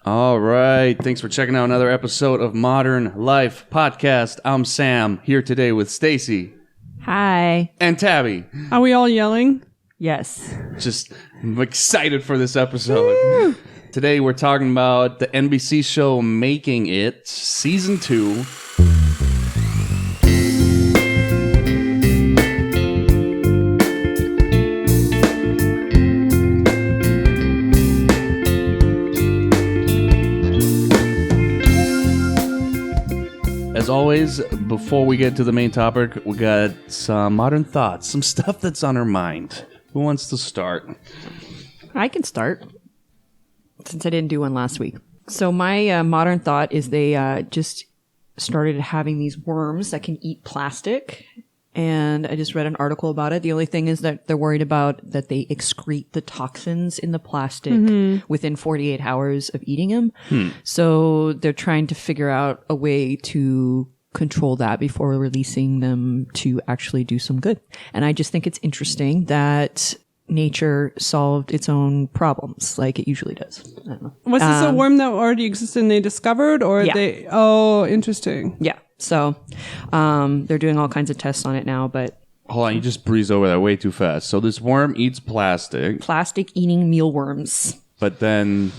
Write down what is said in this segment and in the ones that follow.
All right. Thanks for checking out another episode of Modern Life Podcast. I'm Sam, here today with Stacy. Hi. And Tabby. Are we all yelling? Yes. I'm excited for this episode. Woo! Today we're talking about the NBC show Making It, Season 2. As always, before we get to the main topic, we got some modern thoughts, some stuff that's on our mind. Who wants to start? I can start, since I didn't do one last week. So my modern thought is they just started having these worms that can eat plastic. And I just read an article about it. The only thing is that they're worried about that they excrete the toxins in the plastic within 48 hours of eating them. So they're trying to figure out a way to control that before releasing them to actually do some good. And I just think it's interesting that nature solved its own problems like it usually does. I don't know. Was this a worm that already existed and they discovered, or yeah. they? Oh, interesting. Yeah. So they're doing all kinds of tests on it now, but Hold on, you just breezed over that way too fast. So this worm eats plastic, eating mealworms. but then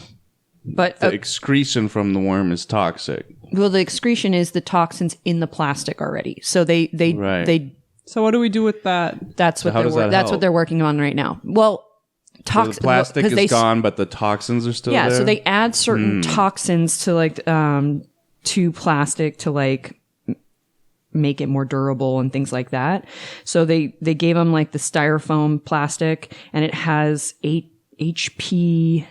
But the excretion from the worm is toxic. well, the excretion is the toxins in the plastic already. So they Right. So what do we do with that? that's what how does that that's help? what they're working on right now. Well, So the plastic is gone, but the toxins are still there? Yeah, so they add certain toxins to like to plastic to like make it more durable and things like that. So they gave them like the styrofoam plastic, and it has HBCD,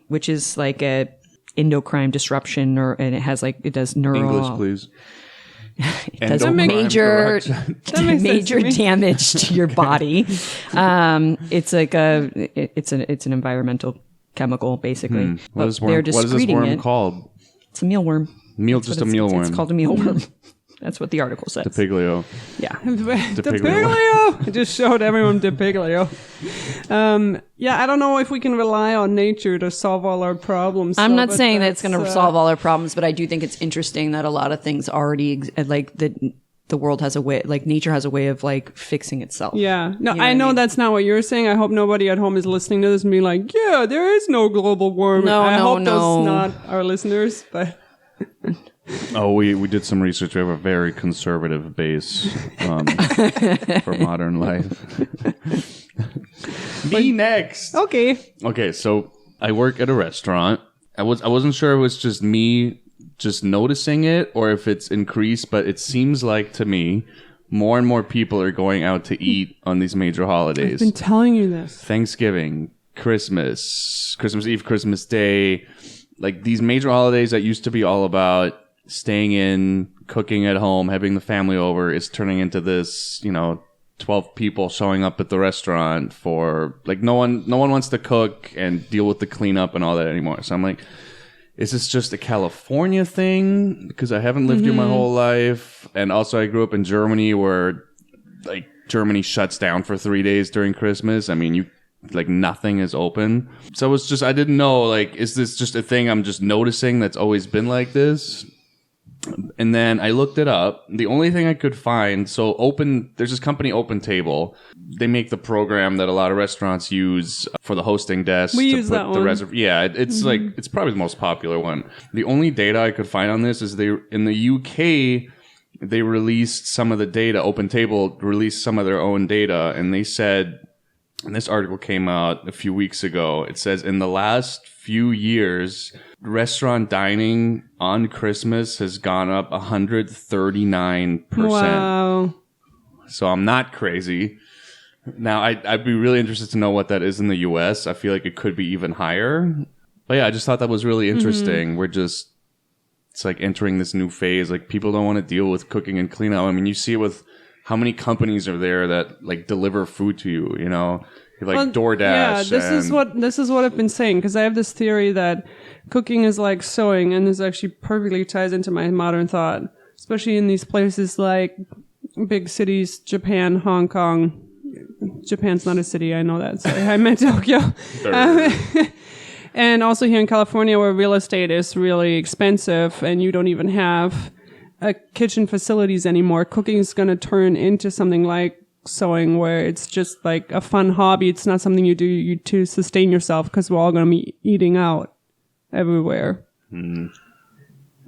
which is like a endocrine disruption, and it has like it does neural English, please. it does Endocrine major major damage to your body. It's like it's an environmental chemical basically. What is this worm called? It's a mealworm. Just a mealworm. It's called a mealworm. That's what the article says. DePiglio. Yeah. DePiglio. I just showed everyone DePiglio. Yeah, I don't know if we can rely on nature to solve all our problems. I'm not saying that it's going to solve all our problems, but I do think it's interesting that a lot of things already like the world has a way, like nature has a way of like fixing itself. Yeah. No, You know I know what I mean? that's not what you're saying. I hope nobody at home is listening to this and being like, yeah, there is no global warming. I hope that's not our listeners, but... Oh, we did some research. We have a very conservative base for modern life. Me next. Okay, so I work at a restaurant. I wasn't sure it was just me just noticing it or if it's increased, but it seems like to me more and more people are going out to eat on these major holidays. I've been telling you this. Thanksgiving, Christmas Eve, Christmas Day. Like these major holidays that used to be all about staying in, cooking at home, having the family over is turning into this, 12 people showing up at the restaurant for like no one wants to cook and deal with the cleanup and all that anymore. So I'm like, is this just a California thing? Because I haven't lived here my whole life. And also I grew up in Germany where like Germany shuts down for 3 days during Christmas. I mean, nothing is open. So it's just, I didn't know, like, is this just a thing I'm just noticing that's always been like this? And then I looked it up. The only thing I could find, there's this company, Open Table. They make the program that a lot of restaurants use for the hosting desk. We use that one. It's like, it's probably the most popular one. The only data I could find on this is in the UK, they released some of the data. Open Table released some of their own data, and they said, and this article came out a few weeks ago. It says in the last few years, restaurant dining on Christmas has gone up 139%. Wow. So I'm not crazy. Now, I'd be really interested to know what that is in the U.S. I feel like it could be even higher. But yeah, I just thought that was really interesting. It's like entering this new phase. Like people don't want to deal with cooking and cleanup. I mean, you see it with how many companies are there that like deliver food to you, like DoorDash. Yeah, this is what I've been saying, because I have this theory that cooking is like sewing, and this actually perfectly ties into my modern thought, especially in these places like big cities, Japan, Hong Kong. Japan's not a city, I know that. Sorry, I meant Tokyo. And also here in California, where real estate is really expensive and you don't even have kitchen facilities anymore, cooking is going to turn into something like sewing, where it's just like a fun hobby. It's not something you do to sustain yourself, because we're all going to be eating out everywhere.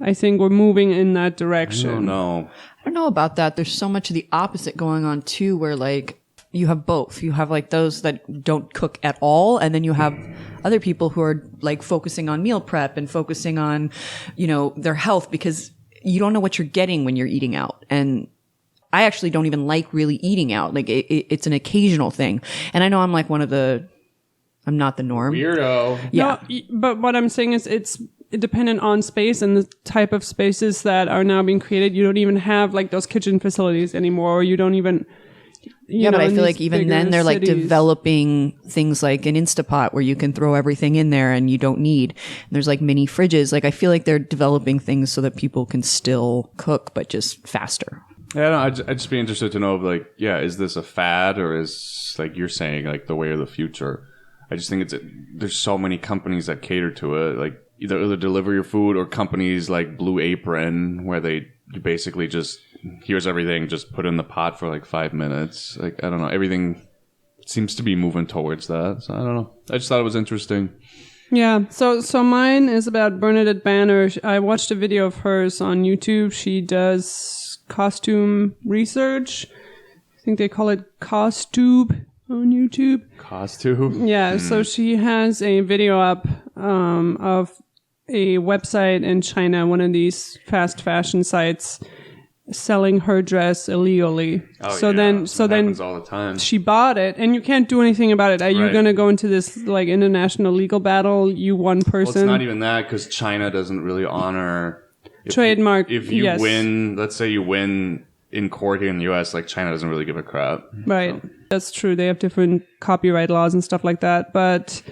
I think we're moving in that direction. I don't know. I don't know about that. There's so much of the opposite going on too, where like you have both. You have like those that don't cook at all, and then you have other people who are like focusing on meal prep and focusing on, you know, their health, because you don't know what you're getting when you're eating out. And I actually don't even like really eating out. Like it's an occasional thing. And I know I'm like I'm not the norm. Weirdo. Yeah. No, but what I'm saying is it's dependent on space and the type of spaces that are now being created. You don't even have like those kitchen facilities anymore. Or you don't even. Yeah, but I feel like even then they're like developing things like an Instapot where you can throw everything in there and you don't need. And there's like mini fridges. Like I feel like they're developing things so that people can still cook, but just faster. Yeah, no, I'd just be interested to know, like, yeah, is this a fad, or is, like you're saying, like the way of the future? I just think there's so many companies that cater to it, like either deliver your food, or companies like Blue Apron, where you basically just, here's everything, just put in the pot for like 5 minutes. Like, I don't know, everything seems to be moving towards that. So I don't know. I just thought it was interesting. Yeah. So mine is about Bernadette Banner. I watched a video of hers on YouTube. She does costume research. I think they call it Costube on YouTube. Costume? Yeah. So she has a video up of a website in China, one of these fast fashion sites, selling her dress illegally. Oh, so yeah. then happens all the time. she bought it, and you can't do anything about it. Are you Right. going to go into this like international legal battle? You one person. Well, it's not even that, because China doesn't really honor trademark. If you yes. win, let's say you win in court here in the U.S., like China doesn't really give a crap. Right. That's true. They have different copyright laws and stuff like that. But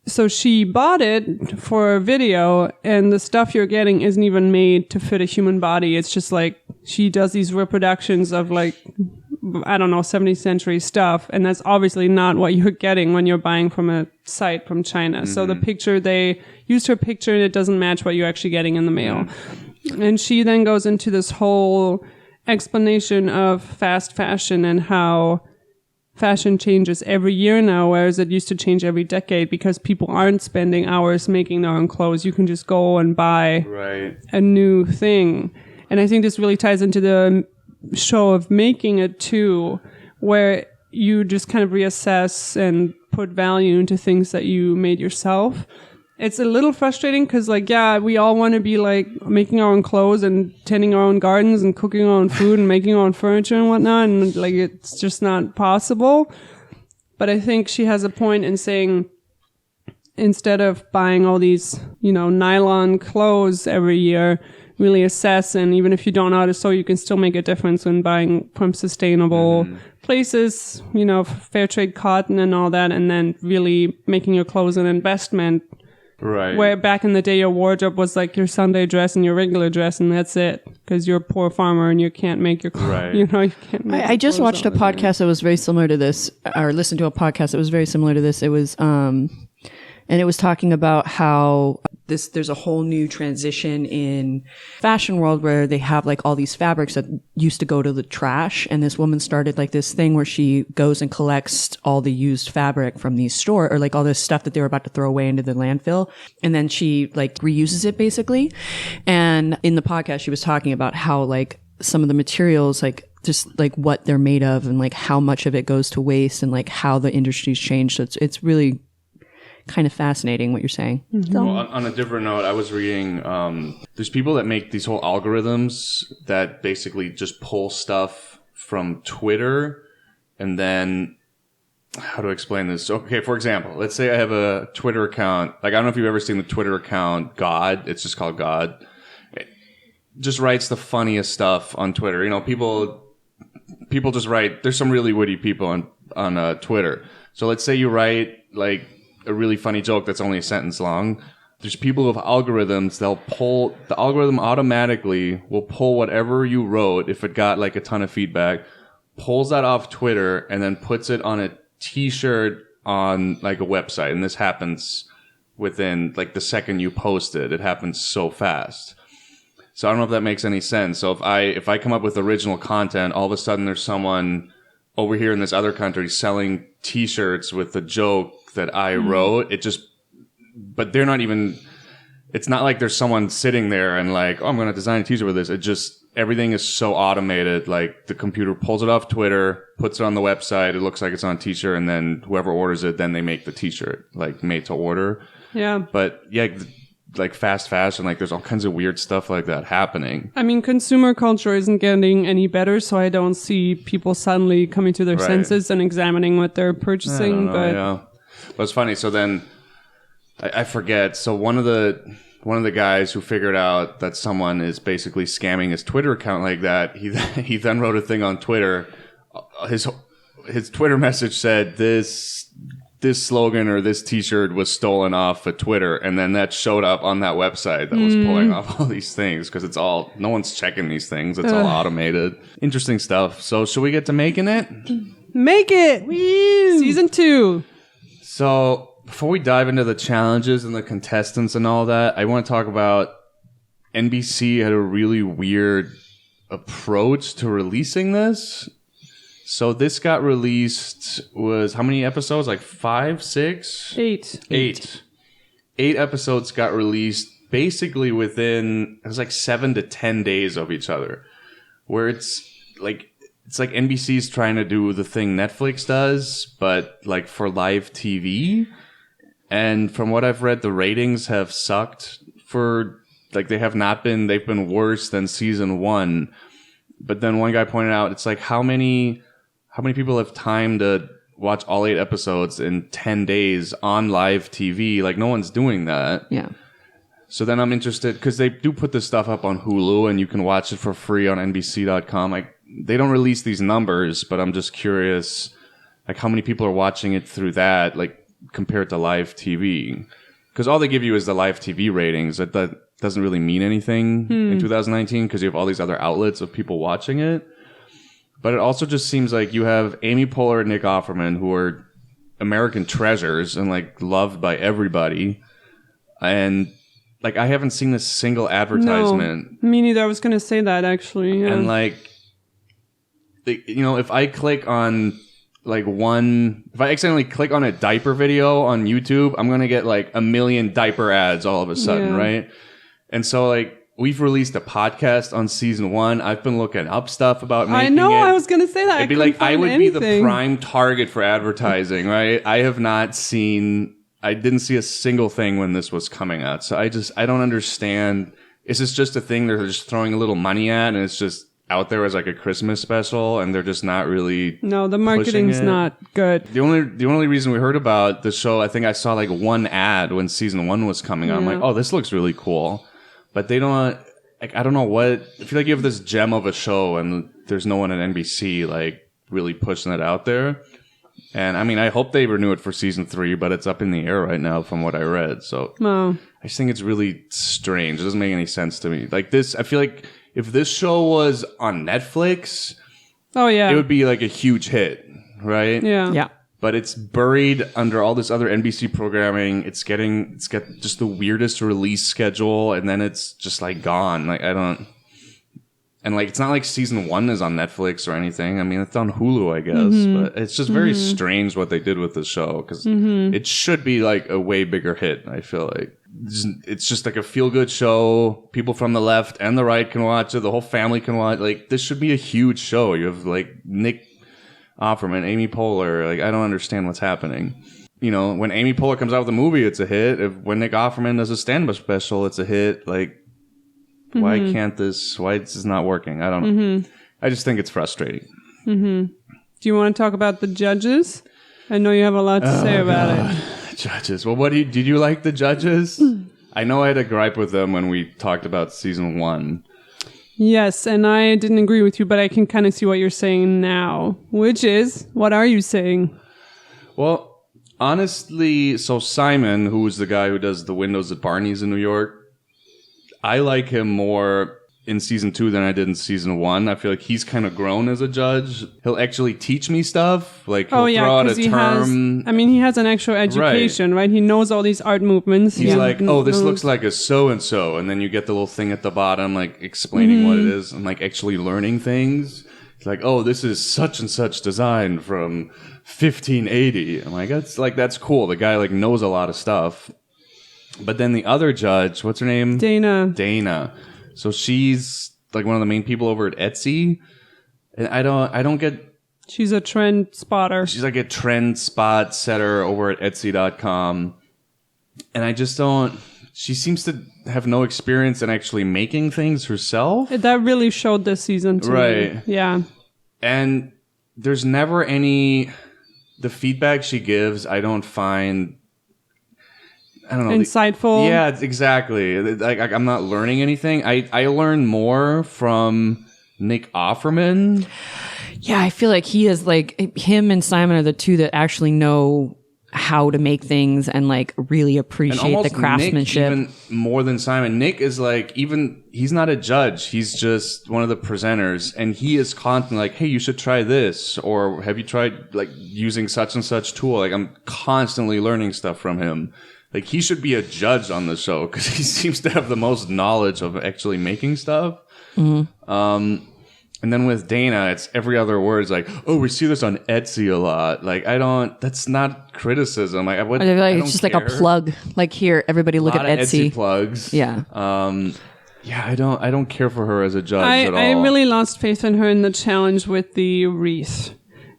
so she bought it for a video, and the stuff you're getting isn't even made to fit a human body. It's just like she does these reproductions of like, I don't know, 17th century stuff. And that's obviously not what you're getting when you're buying from a site from China. So the picture, they used her picture and it doesn't match what you're actually getting in the mail. And she then goes into this whole explanation of fast fashion and how fashion changes every year now, whereas it used to change every decade, because people aren't spending hours making their own clothes. You can just go and buy a new thing. And I think this really ties into the show of making it too, where you just kind of reassess and put value into things that you made yourself. It's a little frustrating because, like, yeah, we all want to be like making our own clothes and tending our own gardens and cooking our own food and making our own furniture and whatnot, and like it's just not possible. But I think she has a point in saying, instead of buying all these, you know, nylon clothes every year, really assess, and even if you don't know how to sew, you can still make a difference when buying from sustainable places, you know, fair trade cotton and all that, and then really making your clothes an investment. Right. Where back in the day, your wardrobe was like your Sunday dress and your regular dress, and that's it, because you're a poor farmer and you can't make your clothes. Right. You know, you can't make I just watched a podcast that was very similar to this, or listened to a podcast that was very similar to this. It was, and it was talking about how there's a whole new transition in fashion world where they have like all these fabrics that used to go to the trash. And this woman started like this thing where she goes and collects all the used fabric from these stores, or like all this stuff that they were about to throw away into the landfill. And then she like reuses it basically. And in the podcast, she was talking about how like some of the materials, like just like what they're made of and like how much of it goes to waste and like how the industry's changed. So it's really kind of fascinating what you're saying. Well, on a different note, I was reading, there's people that make these whole algorithms that basically just pull stuff from Twitter, and then, how to explain this? Okay, for example, let's say I have a Twitter account. Like, I don't know if you've ever seen the Twitter account God. It's just called God. It just writes the funniest stuff on Twitter. You know, people just write. There's some really witty people on Twitter. So let's say you write like a really funny joke that's only a sentence long. There's people with algorithms, the algorithm automatically will pull whatever you wrote, if it got like a ton of feedback, pulls that off Twitter and then puts it on a t-shirt on like a website. And this happens within like the second you post it. It happens so fast. So I don't know if that makes any sense. So if I come up with original content, all of a sudden there's someone over here in this other country selling T-shirts with the joke that I wrote. But they're not even. It's not like there's someone sitting there and like, oh, I'm going to design a T-shirt with this. It just everything is so automated. Like the computer pulls it off Twitter, puts it on the website. It looks like it's on a T-shirt, and then whoever orders it, then they make the T-shirt like made to order. Yeah. But yeah. Like fast fashion, like there's all kinds of weird stuff like that happening. I mean, consumer culture isn't getting any better, so I don't see people suddenly coming to their senses and examining what they're purchasing. But it's funny. So then I forget. So one of the guys who figured out that someone is basically scamming his Twitter account like that, he then wrote a thing on Twitter. His Twitter message said this slogan or this T-shirt was stolen off of Twitter, and then that showed up on that website that was pulling off all these things because it's all no one's checking these things. It's all automated. Interesting stuff. So should we get to making it? Make it! Woo! Season 2. So before we dive into the challenges and the contestants and all that, I want to talk about NBC had a really weird approach to releasing this. So this got released was how many episodes? Like 5, 6? 8. 8 episodes got released basically within, it was like 7 to 10 days of each other. Where it's like NBC's trying to do the thing Netflix does, but like for live TV. And from what I've read, the ratings have sucked for, like they've been worse than season 1. But then one guy pointed out, it's like how many people have time to watch all 8 episodes in 10 days on live TV? Like, no one's doing that. Yeah. So then I'm interested, because they do put this stuff up on Hulu, and you can watch it for free on NBC.com. They don't release these numbers, but I'm just curious, like, how many people are watching it through that, like, compared to live TV? Because all they give you is the live TV ratings. That doesn't really mean anything in 2019, because you have all these other outlets of people watching it. But it also just seems like you have Amy Poehler and Nick Offerman, who are American treasures and like loved by everybody. And like I haven't seen a single advertisement. No, me neither. I was going to say that actually. Yeah. And like, if I click on if I accidentally click on a diaper video on YouTube, I'm going to get like a million diaper ads all of a sudden, right? And so like, we've released a podcast on season 1. I've been looking up stuff about making it. I know. I was going to say that. It'd be like I would be the prime target for advertising, right? I didn't see a single thing when this was coming out. So I don't understand. Is this just a thing they're just throwing a little money at, and it's just out there as like a Christmas special, and they're just not really. No, the marketing's not good. The only reason we heard about the show, I think I saw like one ad when season 1 was coming out. I'm like, oh, this looks really cool. But they don't, like, I don't know what, I feel like you have this gem of a show and there's no one at NBC, like, really pushing it out there. And, I mean, I hope they renew it for season 3, but it's up in the air right now from what I read. So, I just think it's really strange. It doesn't make any sense to me. Like, I feel like if this show was on Netflix, it would be, like, a huge hit, right? Yeah. Yeah. But it's buried under all this other NBC programming. It's got just the weirdest release schedule, and then it's just like gone. Like and like it's not like season 1 is on Netflix or anything. I mean, it's on Hulu, I guess, but it's just very strange what they did with the show, because it should be like a way bigger hit. I feel like it's just like a feel good show. People from the left and the right can watch it. The whole family can watch. Like this should be a huge show. You have like Nick Offerman, Amy Poehler, like I don't understand what's happening. When Amy Poehler comes out with a movie, it's a hit. When Nick Offerman does a stand-up special, it's a hit. Like, why is this not working? I don't know. I just think it's frustrating. Do you want to talk about the judges? I know you have a lot to say about it. Judges. Well, did you like the judges? I know I had a gripe with them when we talked about season 1. Yes, and I didn't agree with you, but I can kind of see what you're saying now. Which is, what are you saying? Well, honestly, so Simon, who's the guy who does the windows at Barney's in New York, I like him more in season 2 than I did in season 1. I feel like he's kind of grown as a judge. He'll actually teach me stuff. Like, he'll throw out a term. He has an actual education, right? He knows all these art movements. He's like, oh, this looks like a so-and-so. And then you get the little thing at the bottom, like, explaining what it is. I'm, like, actually learning things. It's like, oh, this is such and such design from 1580. I'm like, that's cool. The guy, like, knows a lot of stuff. But then the other judge, what's her name? Dana. So she's like one of the main people over at Etsy. And I don't get... She's a trend spotter. She's like a trend spot setter over at Etsy.com. And I just don't... She seems to have no experience in actually making things herself. That really showed this season to me. Yeah. And there's never any... The feedback she gives, I don't find... I don't know. Insightful. Yeah, exactly. Like, I'm not learning anything. I learn more from Nick Offerman. Yeah, I feel like he is like, him and Simon are the two that actually know how to make things and like really appreciate the craftsmanship. Nick, even more than Simon. Nick is like, he's not a judge. He's just one of the presenters. And he is constantly like, hey, you should try this. Or have you tried like using such and such tool? Like, I'm constantly learning stuff from him. Like, he should be a judge on the show because he seems to have the most knowledge of actually making stuff. Mm-hmm. And then with Dana, it's every other word is like, oh, we see this on Etsy a lot. Like, that's not criticism. I feel like it's just care. Like a plug. Like, here, everybody look at Etsy. Plugs. Yeah. Yeah, I don't care for her as a judge at all. I really lost faith in her in the challenge with the wreath.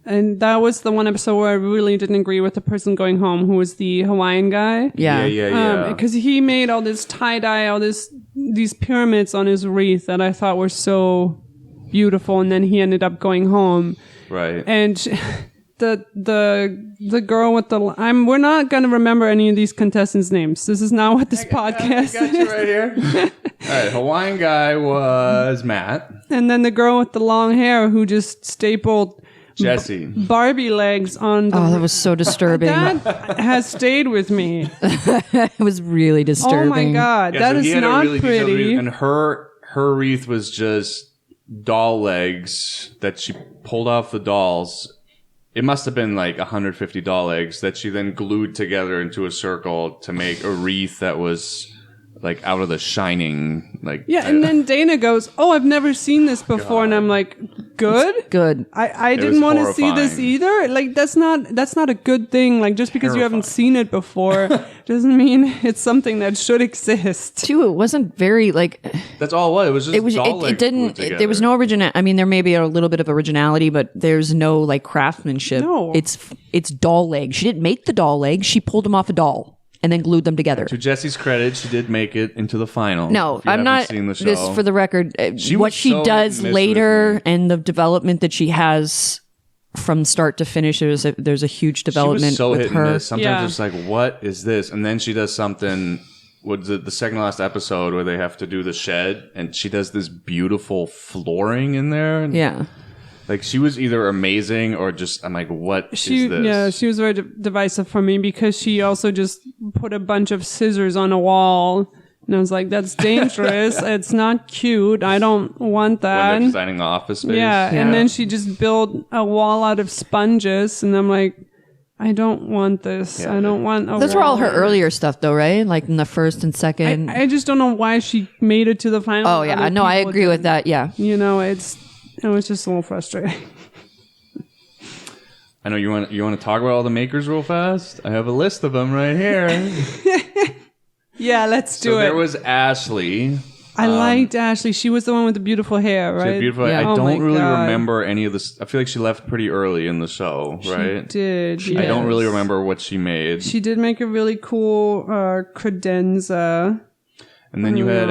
And that was the one episode where I really didn't agree with the person going home, who was the Hawaiian guy. Yeah. Because he made all this tie-dye, all these pyramids on his wreath that I thought were so beautiful, and then he ended up going home. Right. And the girl with we're not going to remember any of these contestants' names. This is not what this podcast I got you right here. All right, Hawaiian guy was Matt. And then the girl with the long hair who just stapled... Jesse. Barbie legs on the... Oh, that was so disturbing. That has stayed with me. It was really disturbing. Oh my God. Yeah, that is not pretty. And her wreath was just doll legs that she pulled off the dolls. It must have been like 150 doll legs that she then glued together into a circle to make a wreath that was... like out of The Shining, like and then Dana goes, "Oh, I've never seen this before," and I'm like, "Good." I didn't want to see this either. Like that's not a good thing. Like just because you haven't seen it before doesn't mean it's something that should exist. Too, it wasn't very like. That's all it was. It was just doll legs. It didn't. There was no original. I mean, there may be a little bit of originality, but there's no like craftsmanship. No, it's doll legs. She didn't make the doll legs. She pulled them off a doll and then glued them together. To Jesse's credit, she did make it into the final. No, I'm not. Seen the show. This for the record. What she does later and the development that she has from start to finish, there's a huge development. She was so with hit her. And miss. Sometimes it's like, what is this? And then she does something. What's the second to last episode where they have to do the shed, and she does this beautiful flooring in there. Yeah. Like, she was either amazing or just, I'm like, what is this? Yeah, she was very divisive for me because she also just put a bunch of scissors on a wall. And I was like, that's dangerous. It's not cute. I don't want that. When they're designing the office space. Yeah, and then she just built a wall out of sponges. And I'm like, I don't want this. Yeah. I don't want... Those were all her earlier stuff, though, right? Like in the first and second. I just don't know why she made it to the final. Oh, yeah. No, I agree with that. Yeah. You know, it was just a little frustrating. I know you want to talk about all the makers real fast. I have a list of them right here. Yeah, let's do it. So there was Ashley. I liked Ashley. She was the one with the beautiful hair, right? She had beautiful hair. I don't really remember any of this. I feel like she left pretty early in the show, right? She did. Yes. I don't really remember what she made. She did make a really cool credenza. And then you had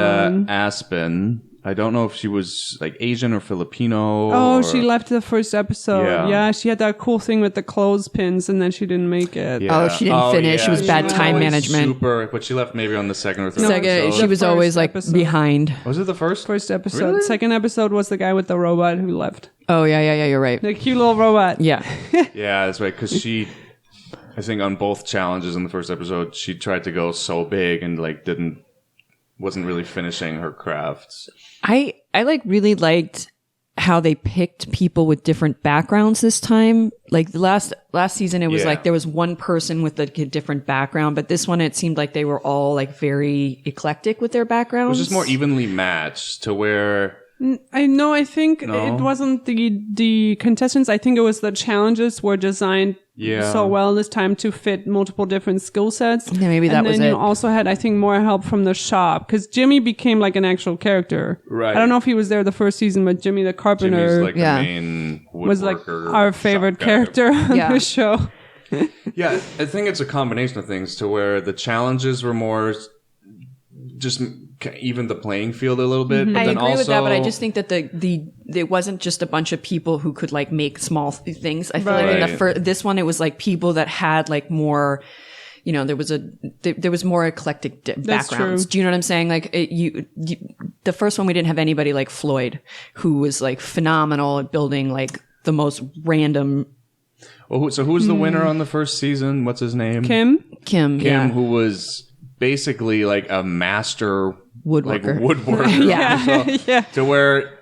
Aspen. I don't know if she was like Asian or Filipino. Oh, she left the first episode. Yeah, she had that cool thing with the clothespins, and then she didn't make it. Yeah. Oh, she didn't finish. It was bad time management. But she left maybe on the second or third episode. She was always like behind. Was it the first? First episode. Really? Second episode was the guy with the robot who left. Oh, yeah, you're right. The cute little robot. Yeah. Yeah, that's right. Because I think on both challenges in the first episode, she tried to go so big and like wasn't really finishing her crafts. really liked how they picked people with different backgrounds this time. Like the last season, it was like there was one person with like a different background, but this one it seemed like they were all like very eclectic with their backgrounds. It was just more evenly matched to where. I think it wasn't the contestants. I think it was the challenges were designed so well this time to fit multiple different skill sets. Yeah, maybe that was it. And then you also had, I think, more help from the shop because Jimmy became like an actual character. Right. I don't know if he was there the first season, but Jimmy the carpenter Jimmy's like the main was like woodworker, our favorite character on the show. Yeah, I think it's a combination of things to where the challenges were more just even the playing field a little bit. But I then agree also, with that, but I just think that it wasn't just a bunch of people who could like make small things. I feel like in this one, it was like people that had like more, there was more eclectic backgrounds. Do you know what I'm saying? Like the first one, we didn't have anybody like Floyd, who was like phenomenal at building like the most random. Well, so who was the winner on the first season? What's his name? Kim, who was basically like a master woodworker. Like woodworker. Yeah. To where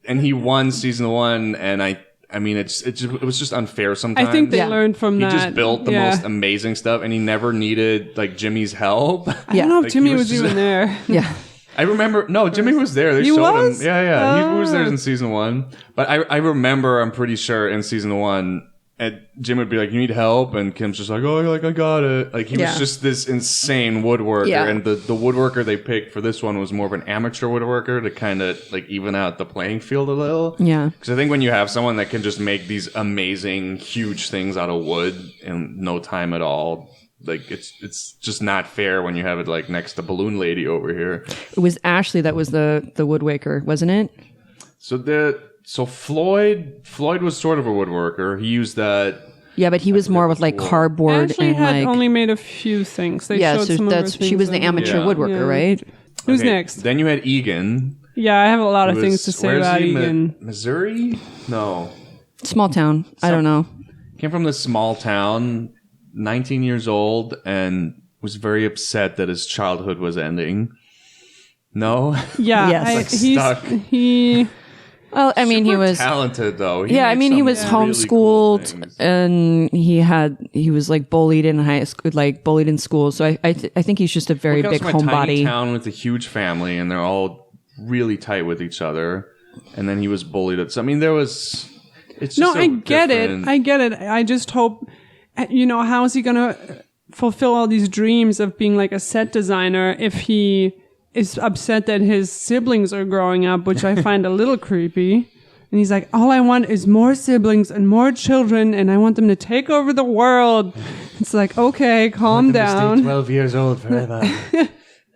and he won season 1, and I mean it was just unfair sometimes. I think they learned from that. He just built the most amazing stuff, and he never needed like Jimmy's help. I don't know if Jimmy was even there. Yeah. I remember, no, Jimmy was there. They showed him. Yeah. He was there in season 1. But I remember, I'm pretty sure in season 1, and Jim would be like, "You need help?" And Kim's just like, "Oh, like I got it." Like he was just this insane woodworker, and the woodworker they picked for this one was more of an amateur woodworker to kind of like even out the playing field a little. Yeah, because I think when you have someone that can just make these amazing, huge things out of wood in no time at all, like it's just not fair when you have it like next to Balloon Lady over here. It was Ashley that was the woodworker, wasn't it? So Floyd was sort of a woodworker. He used that. Yeah, but he was more with like cardboard. Ashley and had like only made a few things. They showed some of her things. She was the amateur woodworker, right? Who's next? Then you had Egan. Yeah, I have a lot of things to say about Egan. Missouri? No. Small town. I don't know. Came from this small town, 19 years old, and was very upset that his childhood was ending. No? Yeah. Yes. He's stuck. Well, I mean, he was talented though. He was homeschooled, really cool and he was like bullied in high school, like bullied in school. So I think he's just a very big homebody. Town with a huge family, and they're all really tight with each other. And then he was bullied at. So I mean, there was. It's just I get it. I just hope, how is he gonna fulfill all these dreams of being like a set designer if he is upset that his siblings are growing up, which I find a little creepy. And he's like, all I want is more siblings and more children, and I want them to take over the world. It's like, okay, calm down. Stay 12 years old forever.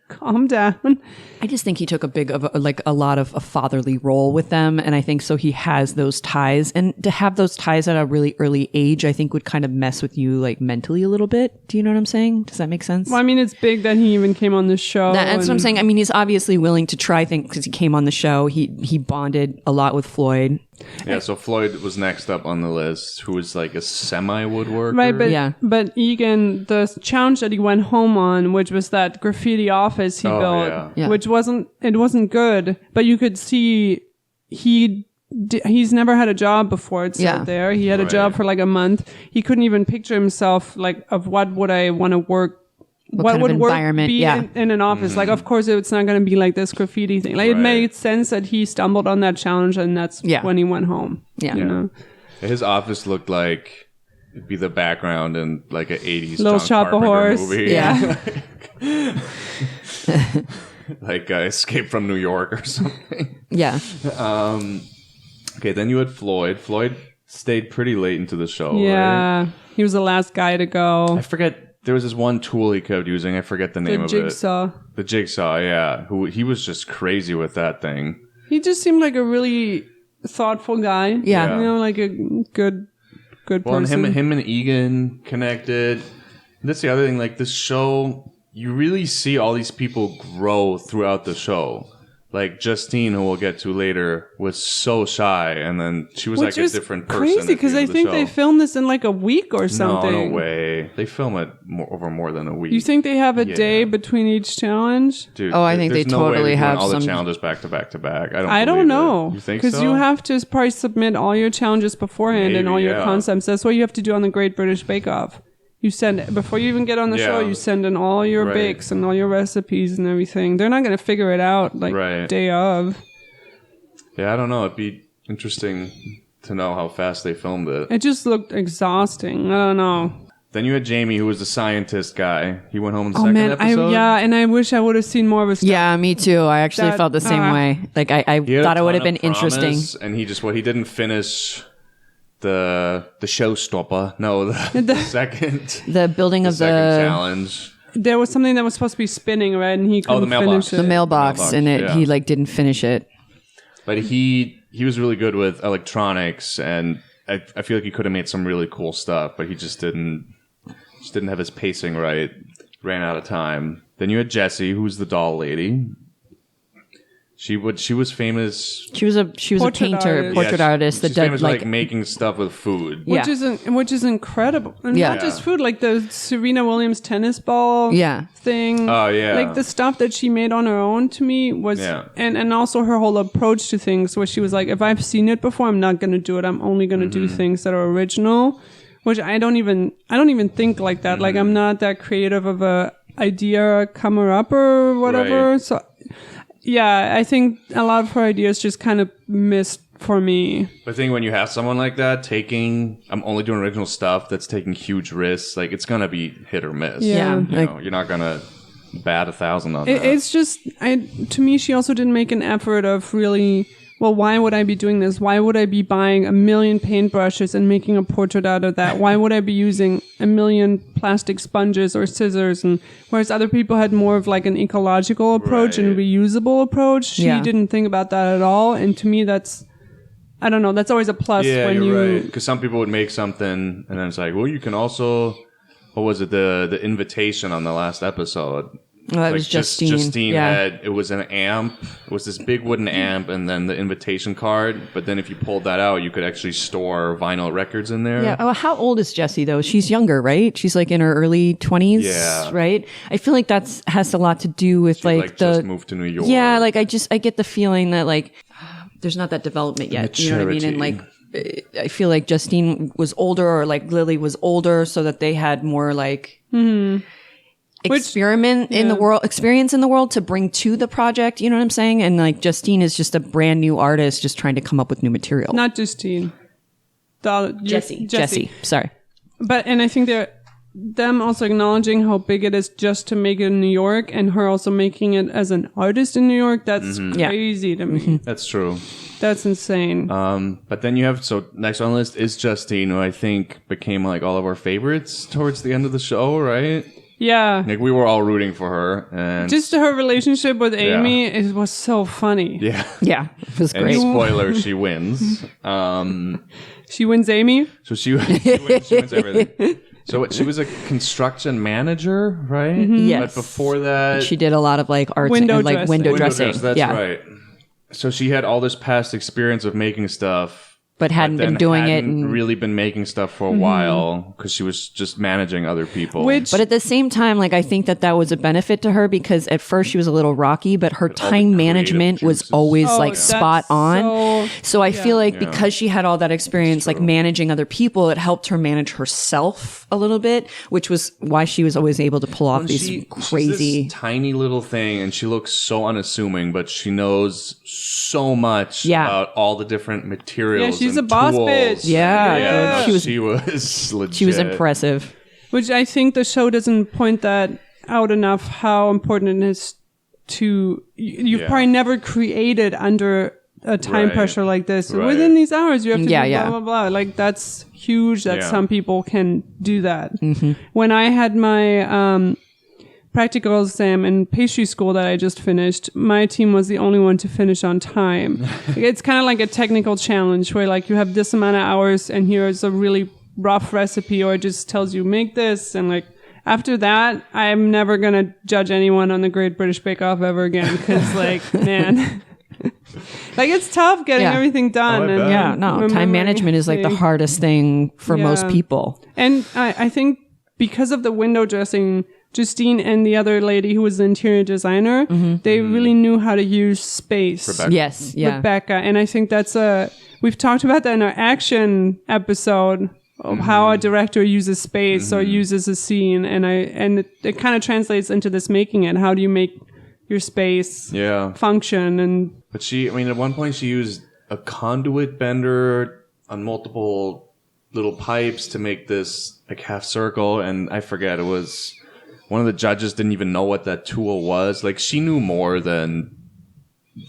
Calm down. I just think he took a lot of a fatherly role with them. And I think so he has those ties, and to have those ties at a really early age, I think would kind of mess with you like mentally a little bit. Do you know what I'm saying? Does that make sense? Well, I mean, it's big that he even came on the show. That's what I'm saying. I mean, he's obviously willing to try things because he came on the show. He bonded a lot with Floyd. Yeah, so Floyd was next up on the list, who was like a semi-woodworker. Right, but Egan, the challenge that he went home on, which was that graffiti office he built, which wasn't good, but you could see he's never had a job before it said there. He had a job for like a month. He couldn't even picture himself like of what would I want to work. What would work be in an office? Like, of course, it's not going to be like this graffiti thing. Like, it made sense that he stumbled on that challenge, and that's when he went home. Yeah. You know? His office looked like it'd be the background in like an 80s Little John Shop of Carpenter Horse. movie. Yeah. Like Escape from New York or something. Yeah. Okay, then you had Floyd. Floyd stayed pretty late into the show. Yeah. Right? He was the last guy to go. I forget. There was this one tool he kept using. I forget the name of it. The jigsaw, yeah. He was just crazy with that thing. He just seemed like a really thoughtful guy. Yeah. You know, like a good person. And him and Egan connected. That's the other thing. Like, this show, you really see all these people grow throughout the show. Like Justine, who we'll get to later, was so shy, and then she was Which like a is different person. crazy at the because end I of the think show. they filmed this in like a week or something. No way. They film it over more than a week. You think they have a day between each challenge? Dude, Oh, I think there's they no way totally they're doing have all the some- challenges back to back to back. I don't believe know. it. You think Because so? you have to probably submit all your challenges beforehand and Maybe, all your yeah. concepts. That's what you have to do on the Great British Bake Off. You send before you even get on the Yeah. show. You send in all your Right. bakes and all your recipes and everything. They're not going to figure it out like Right. day of. Yeah, I don't know. It'd be interesting to know how fast they filmed it. It just looked exhausting. I don't know. Then you had Jamie, who was the scientist guy. He went home in the Oh second man, episode. and I wish I would have seen more of his stuff. Yeah, me too. I actually That- felt the same way. Like I He had a thought it would have ton been of promise, interesting. and he didn't finish the showstopper. No, the second The building of second the challenge. There was something that was supposed to be spinning, right? And he couldn't mailbox. finish it. the mailbox, Mailbox, and yeah. he like didn't finish it. But he was really good with electronics, and I feel like he could have made some really cool stuff, but he just didn't have his pacing right. Ran out of time. Then you had Jessie, who's the doll lady. She was famous. She was a Portrait painter, artist. portrait Yeah, artist that she's did famous for, like making stuff with food. Yeah. Which is incredible. And Yeah. not just food, like the Serena Williams tennis ball Yeah. thing. Oh, yeah. Like the stuff that she made on her own to me was Yeah. and also her whole approach to things where she was like, if I've seen it before, I'm not gonna do it. I'm only gonna do things that are original. Which I don't even think like that. Like I'm not that creative of a idea comer up or whatever. Right. So yeah, I think a lot of her ideas just kind of missed for me. But I think when you have someone like that I'm only doing original stuff that's taking huge risks, like it's gonna be hit or miss. Yeah. Yeah. You know, you're not gonna bat 1,000 on that. It's just, to me, she also didn't make an effort of really, well, why would I be doing this? Why would I be buying 1 million paintbrushes and making a portrait out of that? Why would I be using 1 million plastic sponges or scissors? And whereas other people had more of like an ecological approach and Right. reusable approach, she Yeah. didn't think about that at all. And to me, that's, I don't know, that's always a plus Yeah, when you're you, right. Because some people would make something, and then it's like, well, you can also. What was it? The invitation on the last episode. Oh, that was Justine. Justine Yeah. had, it was an amp. It was this big wooden amp, and then the invitation card. But then if you pulled that out, you could actually store vinyl records in there. Yeah. Oh, how old is Jessie though? She's younger, right? She's like in her early 20s, Yeah. right? I feel like that's has a lot to do with She, like the just moved to New York. Yeah, like I get the feeling that like there's not that development yet. You know what I mean? And like I feel like Justine was older, or like Lily was older, so that they had more like experience in the world to bring to the project. You know what I'm saying? And like Justine is just a brand new artist, just trying to come up with new material. not Justine. Jessie. Sorry. But, and I think them also acknowledging how big it is just to make it in New York, and her also making it as an artist in New York. That's Yeah. crazy to me. That's true. That's insane. But then you have, so next on the list is Justine, who I think became like all of our favorites towards the end of the show, right? Yeah. Like we were all rooting for her, and Just her relationship with Amy, it was so funny. yeah. Yeah, it was And great. spoiler, she wins. She wins Amy. So she wins everything. So she was a construction manager, right? Yes. But before that, She did a lot of like arts Window and like dressing. window window dressing. dress, that's yeah. right. So she had all this past experience of making stuff, But hadn't then been doing it. hadn't And, really been making stuff for a while because she was just managing other people. Which, but at the same time, like I think that was a benefit to her because at first she was a little rocky, but her time management creative was juices. always like that's spot on. So I feel like Yeah. because she had all that experience, like managing other people, it helped her manage herself a little bit, which was why she was always able to pull off these She's crazy. this tiny little thing, and she looks so unassuming, but she knows so much Yeah. about all the different materials. Yeah, she's and a boss tools. bitch. Yeah, Yeah, dude, she was legit. she was impressive. which I think the show doesn't point that out enough, how important it is to, you've Yeah. probably never created under a time Right. pressure like this. Right. Within these hours, you have to Yeah, do blah, yeah. blah, blah. Like, that's huge that Yeah. some people can do that. When I had my practical exam in pastry school that I just finished, my team was the only one to finish on time. It's kind of like a technical challenge where like you have this amount of hours and here's a really rough recipe, or it just tells you make this, and like after that, I'm never going to judge anyone on the Great British Bake Off ever again. Because, like, man, like, it's tough getting everything done. I bet. Yeah, no, time management is like the hardest thing for most people. And I think because of the window dressing, Justine and the other lady who was the interior designer, they really knew how to use space. Rebecca. Yes, yeah. Rebecca. And I think that's we've talked about that in our action episode of how a director uses space or uses a scene. And it kind of translates into this making it. How do you make your space function? But at one point she used a conduit bender on multiple little pipes to make this like half circle. And I forget, it was one of the judges didn't even know what that tool was. Like she knew more than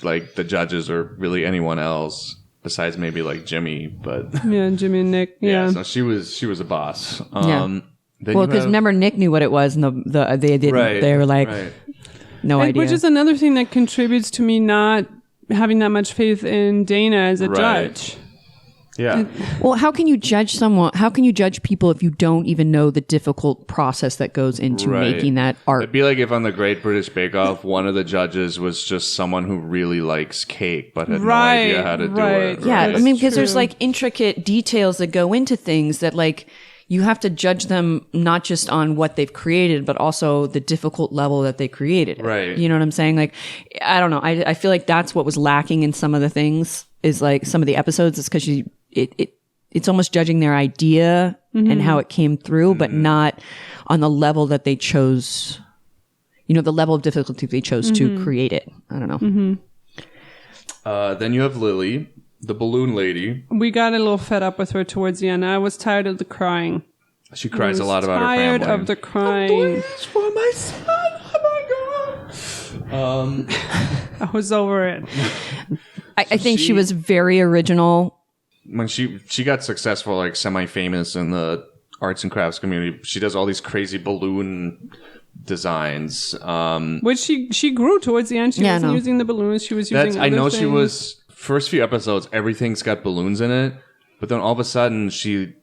like the judges or really anyone else. Besides maybe like Jimmy, but Jimmy and Nick. So she was a boss. Well, because remember Nick knew what it was, and they didn't. Right, Mm. they were like, no idea. Which is another thing that contributes to me not having that much faith in Dana as a judge. Yeah. Well, how can you judge someone? How can you judge people if you don't even know the difficult process that goes into making that art? It'd be like if on the Great British Bake Off, one of the judges was just someone who really likes cake but had no idea how to do it. Yeah, right? I mean, because there's like intricate details that go into things that like you have to judge them not just on what they've created, but also the difficult level that they created. Right. You know what I'm saying? Like, I don't know. I feel like that's what was lacking in some of the things is like some of the episodes is because it's almost judging their idea and how it came through, but not on the level that they chose, the level of difficulty they chose to create it. I don't know. Then you have Lily, the balloon lady. We got a little fed up with her towards the end. I was tired of the crying. She cries a lot about her family. Tired of the crying. I'm doing this for my son. Oh my god. I was over it. I think she was very original. When she got successful, like semi-famous in the arts and crafts community, she does all these crazy balloon designs. Which she grew towards the end. She wasn't using the balloons. She was using other things. She was, first few episodes, everything's got balloons in it. But then all of a sudden, she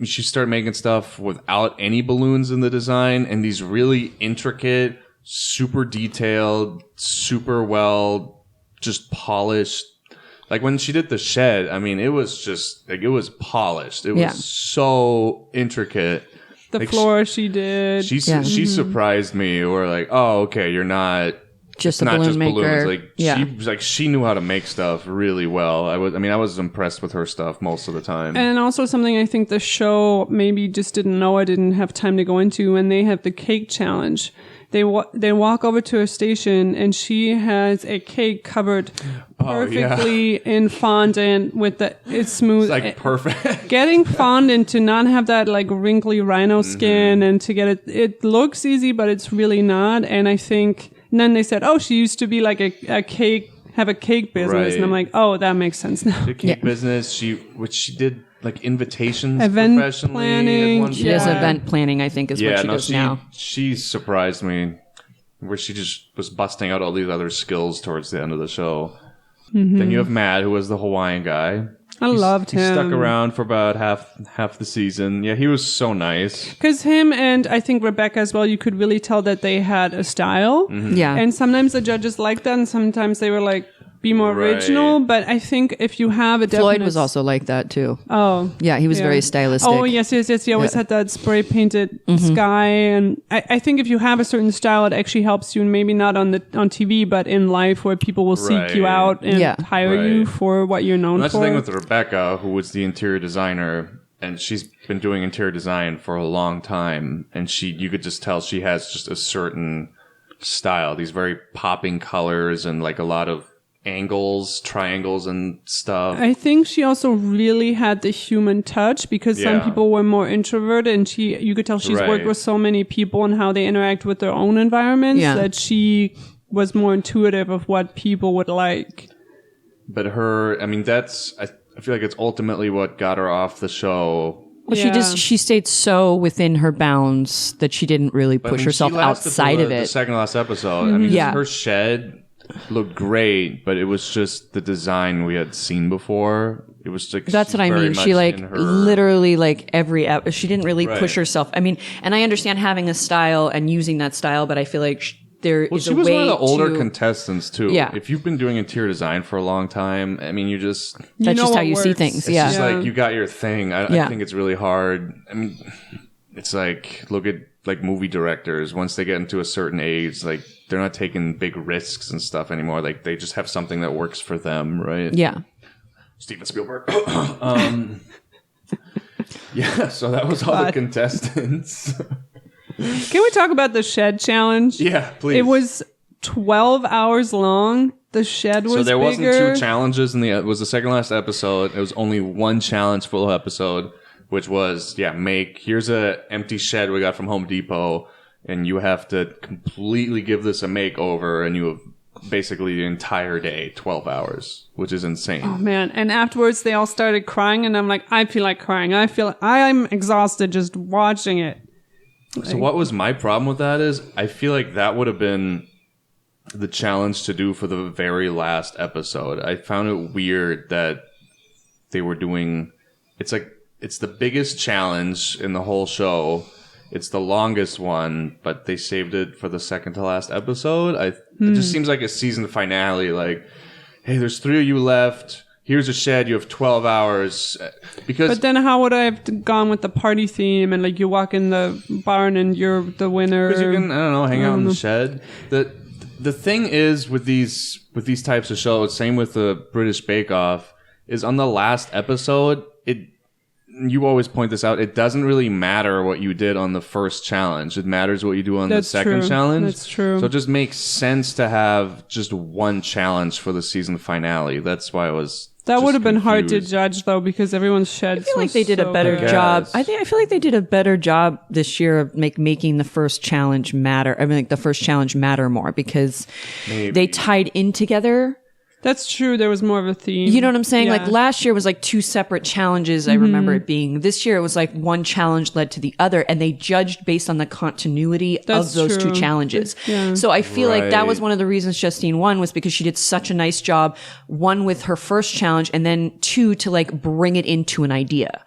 started making stuff without any balloons in the design. And these really intricate, super detailed, super well, just polished. Like when she did the shed, I mean, it was just like, it was polished. It was so intricate. The like floor she did. She surprised me. Or like, oh, okay, you're not just a not balloon just maker. Balloons. Like she knew how to make stuff really well. I was impressed with her stuff most of the time. And also something I think the show maybe just didn't know, I didn't have time to go into, when they have the cake challenge. They walk over to her station and she has a cake covered perfectly in fondant with it's smooth. It's like perfect. Getting fondant to not have that like wrinkly rhino skin and to get it looks easy, but it's really not. And I think, and then they said, oh, she used to be like a cake business. Right. And I'm like, oh, that makes sense now. The cake business, which she did like invitations Event professionally planning, at one She does point. event planning, I think, is what she does now. She surprised me, where she just was busting out all these other skills towards the end of the show. Then you have Matt, who was the Hawaiian guy. I loved him. He stuck around for about half the season. Yeah, he was so nice. Because him and I think Rebecca as well, you could really tell that they had a style. Yeah. And sometimes the judges liked that, and sometimes they were like, be more original. But I think if you have a definite... Floyd was also like that too. Oh. Yeah, he was very stylistic. Oh, yes. He always had that spray painted sky. And I think if you have a certain style, it actually helps you, and maybe not on TV, but in life, where people will seek you out and hire you for what you're known And that's for. the thing with Rebecca, who was the interior designer, and she's been doing interior design for a long time. And you could just tell she has just a certain style, these very popping colors and like a lot of angles, triangles and stuff. I think she also really had the human touch, because some people were more introverted, and you could tell she's worked with so many people and how they interact with their own environments, that she was more intuitive of what people would like. But I feel like it's ultimately what got her off the show. Well, she stayed so within her bounds that she didn't really push herself outside of it. The second last episode, her shed, looked great, but it was just the design we had seen before. It was like that's what I mean. She like literally like every she didn't really push herself. I mean, and I understand having a style and using that style, but I feel like she was one of the older contestants too. Yeah. If you've been doing interior design for a long time, I mean, that's just how you see things. It's just like you got your thing. I think it's really hard. I mean, it's like look at like movie directors. Once they get into a certain age, like they're not taking big risks and stuff anymore. Like they just have something that works for them, right? Yeah. Steven Spielberg. Yeah. So that was all the contestants. Can we talk about the shed challenge? Yeah, please. It was 12 hours long. The shed was so there bigger. wasn't 2 challenges it was the second last episode. It was only 1 challenge for the whole episode, which was here's a empty shed we got from Home Depot, and you have to completely give this a makeover, and you have basically the entire day, 12 hours, which is insane. Oh man. And afterwards they all started crying, and I'm like, I feel like crying. I'm exhausted just watching it. So what was my problem with that is I feel like that would have been the challenge to do for the very last episode. I found it weird that they were doing, it's the biggest challenge in the whole show. It's the longest one, but they saved it for the second to last episode. It just seems like a season finale. Like, hey, there's 3 of you left. Here's a shed. You have 12 hours. But then how would I have gone with the party theme and like you walk in the barn and you're the winner? Because you can, hang out in the shed. The thing is with these types of shows, same with the British Bake Off, is on the last episode, you always point this out, it doesn't really matter what you did on the first challenge. It matters what you do on the second challenge. That's true. So it just makes sense to have just 1 challenge for the season finale. That's why I was That would have been hard to judge though, because everyone's sheds. I feel like they did a better job. I feel like they did a better job this year of making the first challenge matter. I mean, like the first challenge matter more because they tied in together. That's true. There was more of a theme. You know what I'm saying? Yeah. Like last year was like 2 separate challenges. I remember it being. This year it was like 1 challenge led to the other, and they judged based on the continuity of those 2 challenges. Yeah. So I feel like that was one of the reasons Justine won, was because she did such a nice job. 1 with her first challenge, and then 2 to like bring it into an idea.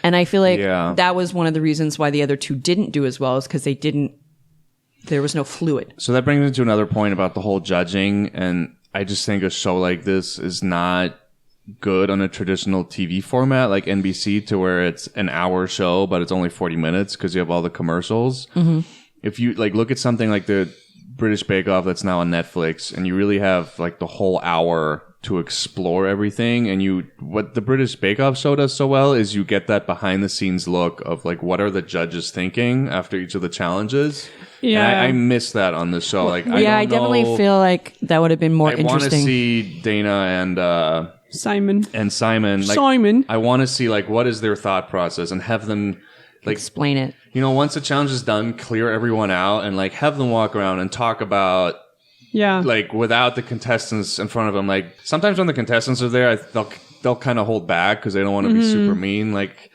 And I feel like that was one of the reasons why the other 2 didn't do as well, is because there was no fluid. So that brings me to another point about the whole judging, and I just think a show like this is not good on a traditional TV format like NBC, to where it's an hour show, but it's only 40 minutes because you have all the commercials. Mm-hmm. If you like look at something like the British Bake Off that's now on Netflix, and you really have like the whole hour to explore everything, and what the British Bake Off show does so well is you get that behind the scenes look of like what are the judges thinking after each of the challenges. Yeah, and I miss that on the show. Like, I definitely feel like that would have been more interesting. I want to see Dana and Simon. Like, I want to see like what is their thought process, and have them like explain it. You know, once the challenge is done, clear everyone out and like have them walk around and talk about. Yeah. Like without the contestants in front of them. Like sometimes when the contestants are there, they'll kind of hold back because they don't want to be super mean. Like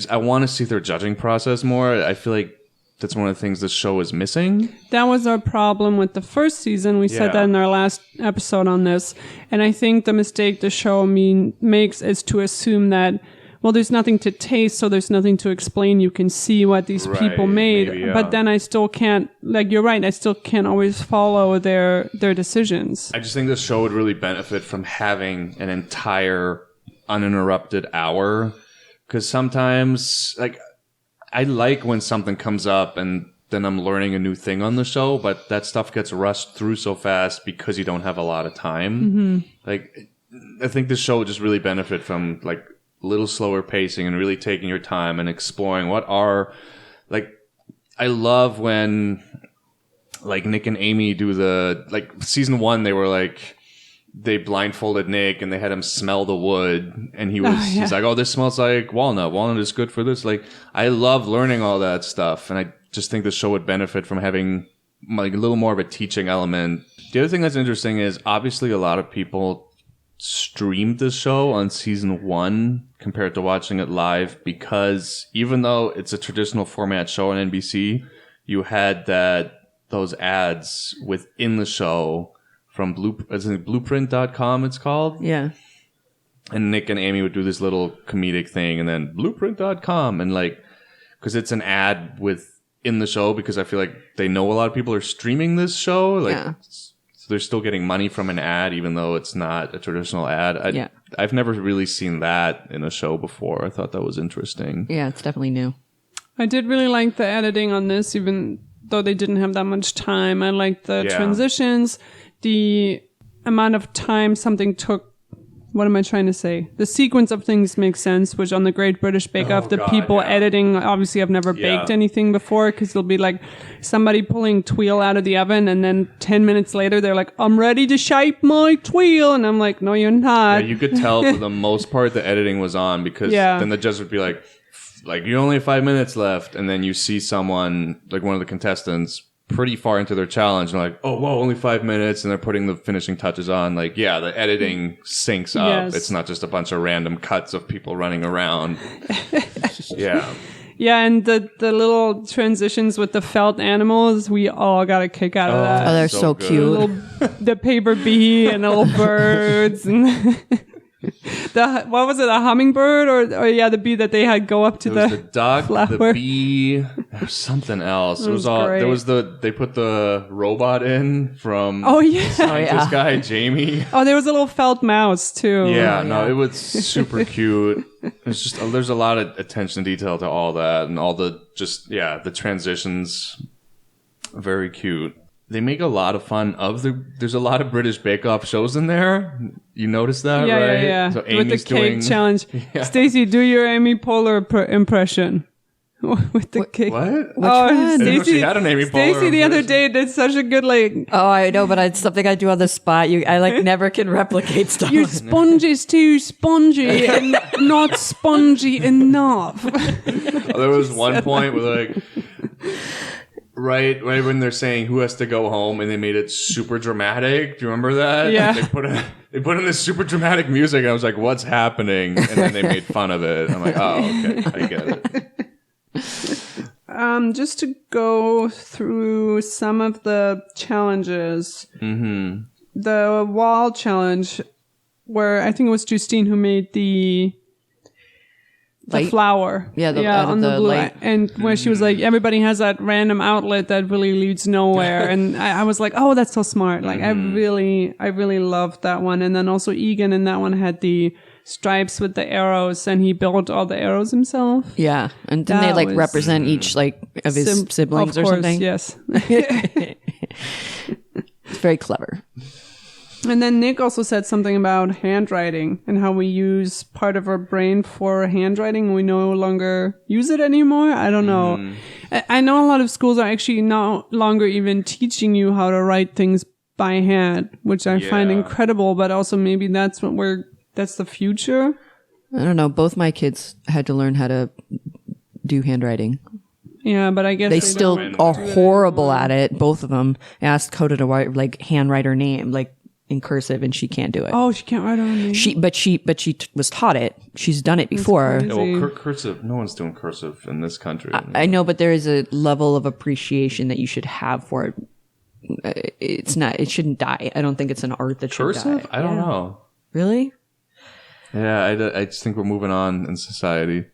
I want to see their judging process more. I feel like that's one of the things this show is missing. That was our problem with the first season. We said that in our last episode on this. And I think the mistake the show makes is to assume that, well, there's nothing to taste, so there's nothing to explain. You can see what these people made. Maybe, but then I still can't, like, you're right, I still can't always follow their decisions. I just think this show would really benefit from having an entire uninterrupted hour. Because sometimes, like, I like when something comes up and then I'm learning a new thing on the show, but that stuff gets rushed through so fast because you don't have a lot of time. Mm-hmm. Like, I think this show would just really benefit from, like, a little slower pacing and really taking your time and exploring I love when like Nick and Amy do season 1, they were like, they blindfolded Nick and they had him smell the wood, and he's like, oh, this smells like walnut is good for this. Like, I love learning all that stuff, and I just think the show would benefit from having like a little more of a teaching element. The other thing that's interesting is obviously a lot of people streamed this show on season 1 compared to watching it live, because even though it's a traditional format show on NBC, you had those ads within the show from Blueprint.com, it's called. Yeah. And Nick and Amy would do this little comedic thing, and then Blueprint.com, and like, because it's an ad in the show, because I feel like they know a lot of people are streaming this show. Like, so they're still getting money from an ad, even though it's not a traditional ad. I've never really seen that in a show before. I thought that was interesting. Yeah, it's definitely new. I did really like the editing on this, even though they didn't have that much time. I liked the transitions, the amount of time something took. What am I trying to say? The sequence of things makes sense, which on the Great British Bake Off, people editing obviously have never baked anything before, because it'll be like somebody pulling tweel out of the oven, and then 10 minutes later they're like, I'm ready to shape my tweel. And I'm like, no, you're not. Yeah, you could tell for the most part the editing was on, because then the judge would be like, you only have 5 minutes left. And then you see someone, like one of the contestants, pretty far into their challenge, and like, oh, whoa, only 5 minutes, and they're putting the finishing touches on. Like, yeah, the editing syncs up. Yes. It's not just a bunch of random cuts of people running around. Yeah. Yeah, and the little transitions with the felt animals, we all got a kick out of that. Oh, they're so cute. The paper bee and the little birds and what was it? A hummingbird or the bee that they had go up to the duck, flower. the bee, there's something else. It was all great. There was they put the robot in from the scientist guy, Jamie. Oh, there was a little felt mouse too. Yeah, it was super cute. It's just there's a lot of attention to detail to all that, and all the the transitions. Very cute. They make a lot of fun of there's a lot of British Bake Off shows in there. You notice that, right? Yeah. So Amy's with the cake challenge. Yeah. Stacey, do your Amy Poehler impression. With the cake. What? Which one? Stacey had an Amy Poehler Stacey the other day did such a good Oh, I know, but it's something I do on the spot. I never can replicate stuff. Your sponge is too spongy and not spongy enough. There was one point where Right when they're saying who has to go home, and they made it super dramatic. Do you remember that? Yeah. They put in this super dramatic music, and I was like, "What's happening?" And then they made fun of it. I'm like, "Oh, okay, I get it." Just to go through some of the challenges. Mm-hmm. The wall challenge, where I think it was Justine who made the flower. On the blue light. And where she was like, everybody has that random outlet that really leads nowhere. And I was like, oh, that's so smart. Like, I really loved that one. And then also Egan in that one had the stripes with the arrows, and he built all the arrows himself. Yeah. And didn't they represent each of his siblings or something? Yes. It's very clever. And then Nick also said something about handwriting and how we use part of our brain for handwriting and we no longer use it anymore. I don't know. I know a lot of schools are actually no longer even teaching you how to write things by hand, which I find incredible, but also maybe that's the future. I don't know. Both my kids had to learn how to do handwriting. Yeah, but I guess they still are horrible at it. Both of them. I asked Coda to handwrite her name, in cursive, and she can't do it. Oh, she can't write her own name. She was taught it. She's done it before. Well, cursive. No one's doing cursive in this country. I know, but there is a level of appreciation that you should have for it. It's not. It shouldn't die. I don't think it's an art that should die. Cursive? I don't know. Really? Yeah, I just think we're moving on in society.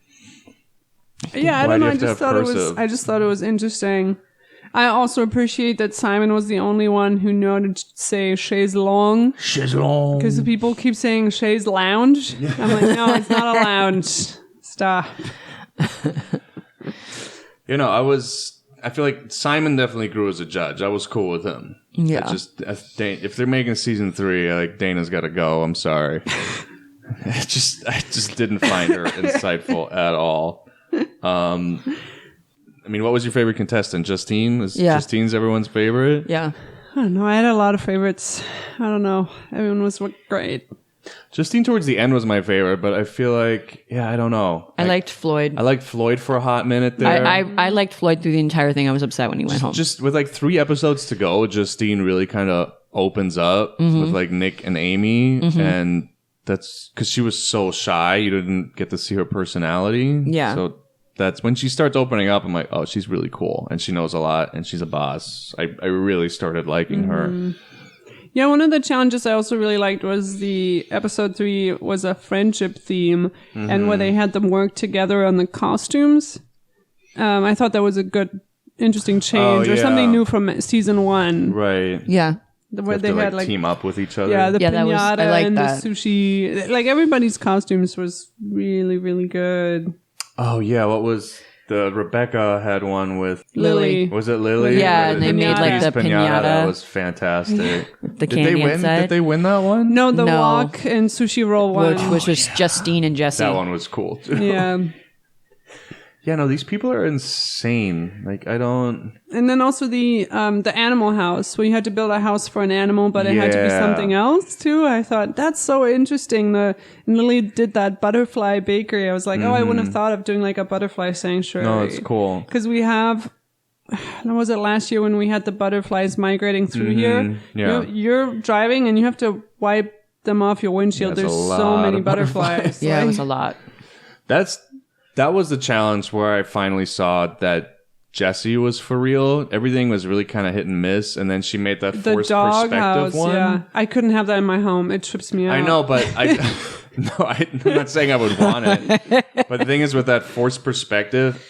Yeah, I don't know. I just thought it was interesting. I also appreciate that Simon was the only one who knew how to say chaise longue. Chaise longue. Because people keep saying chaise lounge. I'm like, no, it's not a lounge. Stop. I feel like Simon definitely grew as a judge. I was cool with him. Yeah. If they're making season 3, Dana's got to go. I'm sorry. I just didn't find her insightful at all. What was your favorite contestant? Justine? Justine's everyone's favorite? Yeah. I don't know. I had a lot of favorites. I don't know. Everyone was great. Justine towards the end was my favorite, but I feel like, I don't know. I liked Floyd. I liked Floyd for a hot minute there. I liked Floyd through the entire thing. I was upset when he went home. Just with 3 episodes to go, Justine really kind of opens up with Nick and Amy, and that's because she was so shy. You didn't get to see her personality. Yeah. So that's when she starts opening up. I'm like, oh, she's really cool, and she knows a lot, and she's a boss. I really started liking her. Yeah, one of the challenges I also really liked was the episode 3 was a friendship theme, and where they had them work together on the costumes. I thought that was a good, interesting change, or something new from season 1. Right. Yeah. Where they had team up with each other. Yeah, the piñata I like and that. the sushi. Like everybody's costumes was really, really good. Oh yeah, what was the Rebecca had one with Lily. Was it Lily? Yeah, and they made like the piñata. That was fantastic. The Did candy they win? inside. Did they win that one? No, the No. walk and sushi roll one. Which was Justine and Jesse. That one was cool too. Yeah. Yeah, no, these people are insane. Like I don't. And then also the animal house, where you had to build a house for an animal, but it had to be Yeah. something else too. I thought that's so interesting. And Lily did that butterfly bakery. I was like, oh, I wouldn't have thought of doing like a butterfly sanctuary. No, it's cool. Because we have, was it last year when we had the butterflies migrating through here? Yeah. You're driving and you have to wipe them off your windshield. Yeah, it's There's a so lot many of butterflies. Yeah, it Like, was a lot. That was the challenge where I finally saw that Jessie was for real. Everything was really kind of hit and miss, and then she made that the forced dog perspective house. one. Yeah, I couldn't have that in my home. It trips me out. I know, but I'm not saying I would want it. But the thing is, with that forced perspective,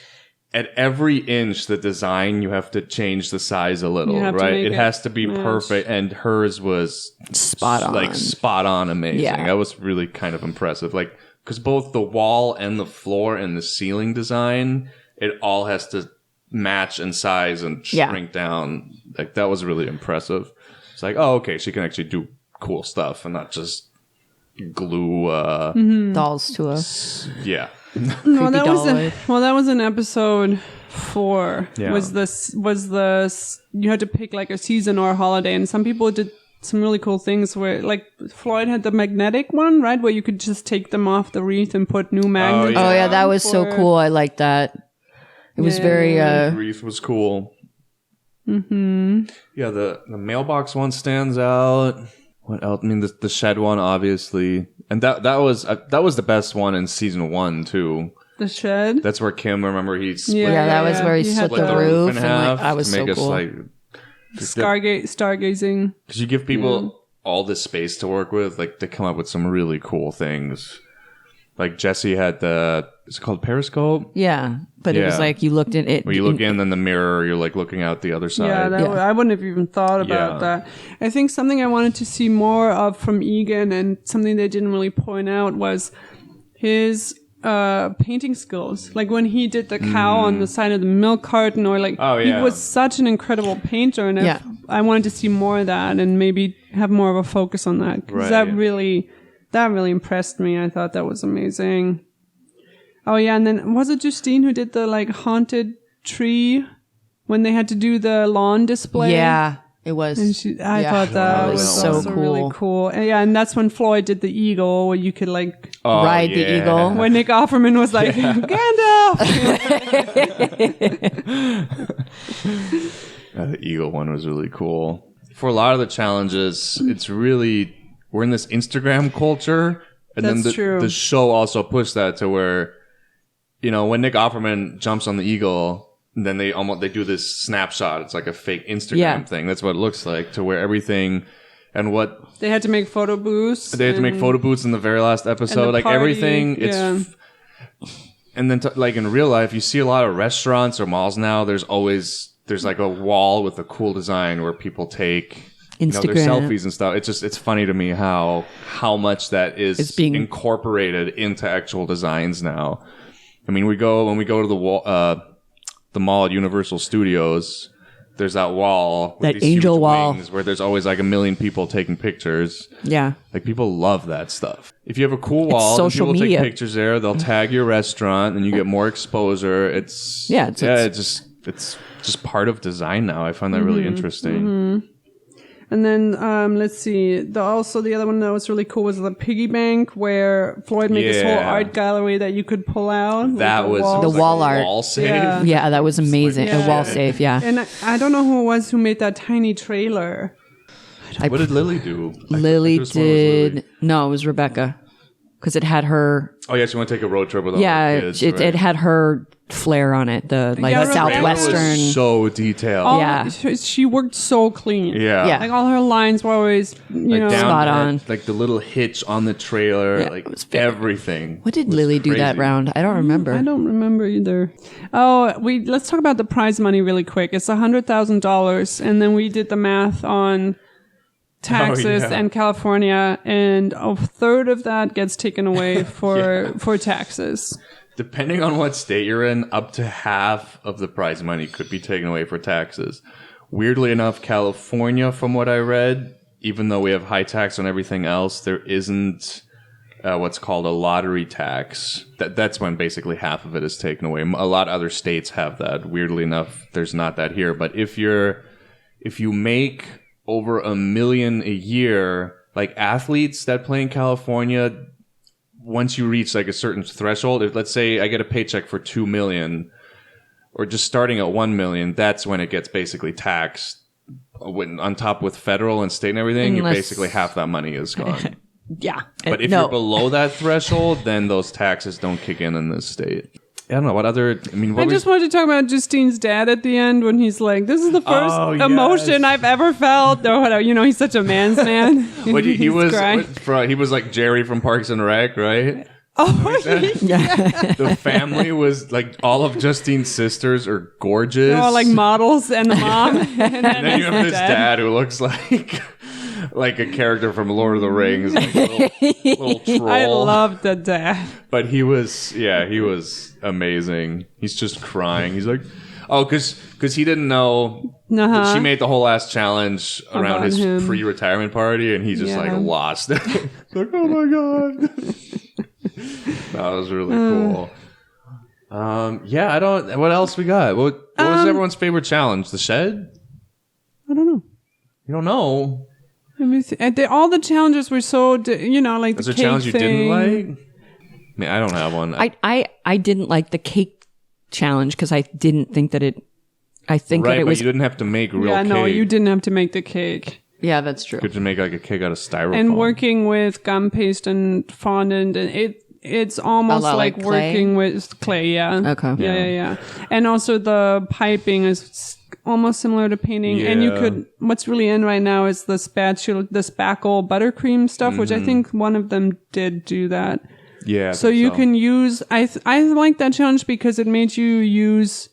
at every inch, the design you have to change the size a little, You have to right? make It it has to be match. perfect, and hers was Spot on. like spot on, amazing. Yeah. That was really kind of impressive, like because both the wall and the floor and the ceiling design, it all has to match in size and shrink down. Like that was really impressive. It's like, oh, okay, she can actually do cool stuff and not just glue. Dolls to us. Yeah. No, that was doll. that was in episode 4. Yeah. Was you had to pick like a season or a holiday, and some people did some really cool things where like Floyd had the magnetic one, right, where you could just take them off the wreath and put new magnets. Oh yeah, that on was so for- cool. I liked that. It was very Wreath was cool. Yeah, the mailbox one stands out. What else? I mean, the shed one, obviously, and that was the best one in season 1 too. The shed. That's where Kim, remember, he split, yeah, that was where he You split had the roof in and half like I was to make so us cool. like Stargazing. because you give people all this space to work with, like they come up with some really cool things. Like Jesse had is it called Periscope? Yeah, but it was Yeah. like you looked in it. Where you look in the mirror, you're like looking out the other side. Yeah, I wouldn't have even thought about Yeah. that. I think something I wanted to see more of from Egan, and something they didn't really point out, was his painting skills. Like when he did the cow on the side of the milk carton, or like Oh, he yeah. was such an incredible painter, and Yeah. I wanted to see more of that and maybe have more of a focus on that, because Right. that really impressed me. I thought that was amazing. Oh yeah, and then was it Justine who did the like haunted tree when they had to do the lawn display? Yeah, it was. And I thought that know was that so also cool. really cool. And yeah, and that's when Floyd did the eagle, where you could like, Oh, Ride the yeah. eagle. when Nick Offerman was like, Gandalf! The eagle one was really cool. For a lot of the challenges, it's really we're in this Instagram culture, and That's then true. the show also pushed that to where, you know, when Nick Offerman jumps on the eagle, then they do this snapshot. It's like a fake Instagram thing. That's what it looks like, to where everything and what They had to make photo booths. they had to make photo booths in the very last episode. Like party, everything, yeah. and then like in real life, you see a lot of restaurants or malls now. There's like a wall with a cool design where people take their Instagram. selfies and stuff. It's funny to me how much that is It's being- incorporated into actual designs now. I mean, when we go to the mall at Universal Studios, there's that wall, with That these angel huge wall. wings where there's always like 1 million people taking pictures. Yeah. Like people love that stuff. If you have a cool wall, then social people media. take pictures there. They'll tag your restaurant, and you get more exposure. It's just part of design now. I find that really interesting. And then let's see. The other one that was really cool was the piggy bank, where Floyd made this whole Yeah. art gallery that you could pull out. with That was walls. The like wall a art. wall save. Yeah. Yeah, that was amazing. Yeah. A wall safe, yeah. And I don't know who it was who made that tiny trailer. What did Lily do? Lily I think this one was Lily. did. No, it was Rebecca. because it had her. Oh yes, you want to take a road trip with all the kids, it had her flair on it. The like Yeah, right. Southwestern. It was so detailed. Yeah. She worked so clean. Yeah. Like all her lines were always, Like down Spot at, on. like the little hitch on the trailer, Yeah, like it was very- everything. What did was Lily do that crazy. round? I don't remember. I don't remember either. Oh, let's talk about the prize money really quick. It's $100,000, and then we did the math on taxes yeah. and California, and a third of that gets taken away for taxes. Depending on what state you're in, up to half of the prize money could be taken away for taxes. Weirdly enough, California, from what I read, even though we have high tax on everything else, there isn't what's called a lottery tax. That's when basically half of it is taken away. A lot of other states have that. Weirdly enough, there's not that here. But if you make over $1 million a year, like athletes that play in California, once you reach like a certain threshold, if let's say I get a paycheck for $2 million, or just starting at $1 million, that's when it gets basically taxed. On top with federal and state and everything, Unless- basically half that money is gone. Yeah. But if you're below that threshold, then those taxes don't kick in this state. I don't know what other. I mean, I what just wanted to talk about Justine's dad at the end when he's like, "This is the first Oh, emotion yes. I've ever felt." Or whatever. You know, he's such a man's man. What he He's was crying. he was like Jerry from Parks and Rec, right? Oh, The family was like all of Justine's sisters are gorgeous. they're all like models and the mom. and then you have this dad who looks like a character from Lord of the Rings, like a little troll. I loved the dad. But he was amazing. He's just crying. He's like, oh, because he didn't know. Uh-huh. She made the whole last challenge around About his him. pre-retirement party, and he just Yeah. like lost it. Like, oh my god, that was really cool. Yeah, I don't. What else we got? What was everyone's favorite challenge? The shed? I don't know. You don't know? Let me see. All the challenges were so, like There's the a cake challenge you thing. didn't like? I mean, I don't have one. I didn't like the cake challenge because I didn't think that it. I think right, that it but was. you didn't have to make real Yeah, cake. no, you didn't have to make the cake. Yeah, that's true. Could you make like a cake out of styrofoam? And working with gum paste and fondant, and it's almost lot like like clay? working with clay. Yeah. Okay. Yeah. And also the piping is almost similar to painting. And you Yeah. could. What's really in right now is the spackle buttercream stuff, which I think one of them did do that. Yeah. I So think you can use. I like that challenge because it made you use.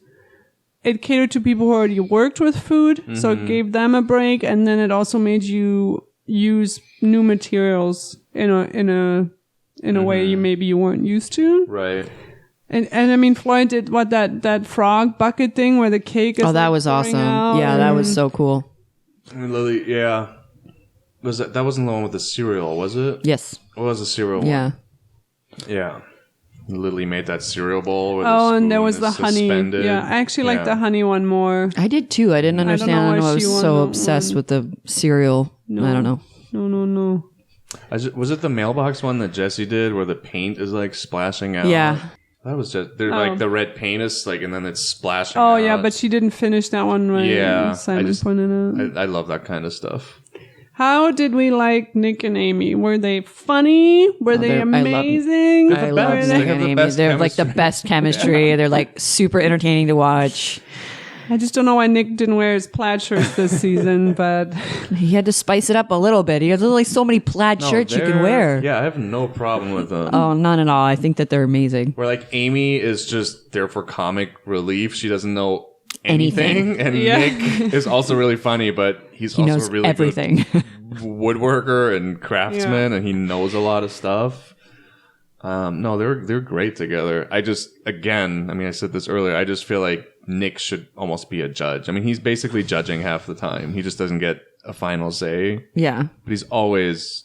It catered to people who already worked with food, so it gave them a break, and then it also made you use new materials in a way you weren't used to. Right. And I mean, Floyd did that frog bucket thing where the cake is. Oh, that like, was pouring awesome. out Yeah, that was and- so cool. I mean, Lily, yeah. Was that wasn't the one with the cereal, was it? Yes. What was the cereal one? Yeah. Yeah. Lily made that cereal bowl. Where Oh, the and there spoon was is the honey. suspended. Yeah, I actually like Yeah. the honey one more. I did too. I didn't understand. know I, why don't know. I she was won so that obsessed one. with the cereal. I don't know. No. Was it the mailbox one that Jesse did where the paint is like splashing out? Yeah. That was just, they're like the red paint is like, and then it's splashing Oh out. yeah, but she didn't finish that one right. Yeah, Simon pointed out. I love that kind of stuff. How did we like Nick and Amy? Were they funny? Were they I love- amazing? They're the I love best. Nick They have and the Amy. best They're like the chemistry. best chemistry. They're like super entertaining to watch. I just don't know why Nick didn't wear his plaid shirts this season, but He had to spice it up a little bit. He has like so many plaid shirts you can They're- wear. Yeah, I have no problem with them. Oh, none at all. I think that they're amazing. Where like Amy is just there for comic relief. She doesn't know Anything. anything. And Yeah. Nick is also really funny, but he's He also knows a really everything. good woodworker and craftsman, and he knows a lot of stuff. No, they're great together. I just, again, I mean, I said this earlier. I just feel like Nick should almost be a judge. I mean, he's basically judging half the time. He just doesn't get a final say, Yeah. but he's always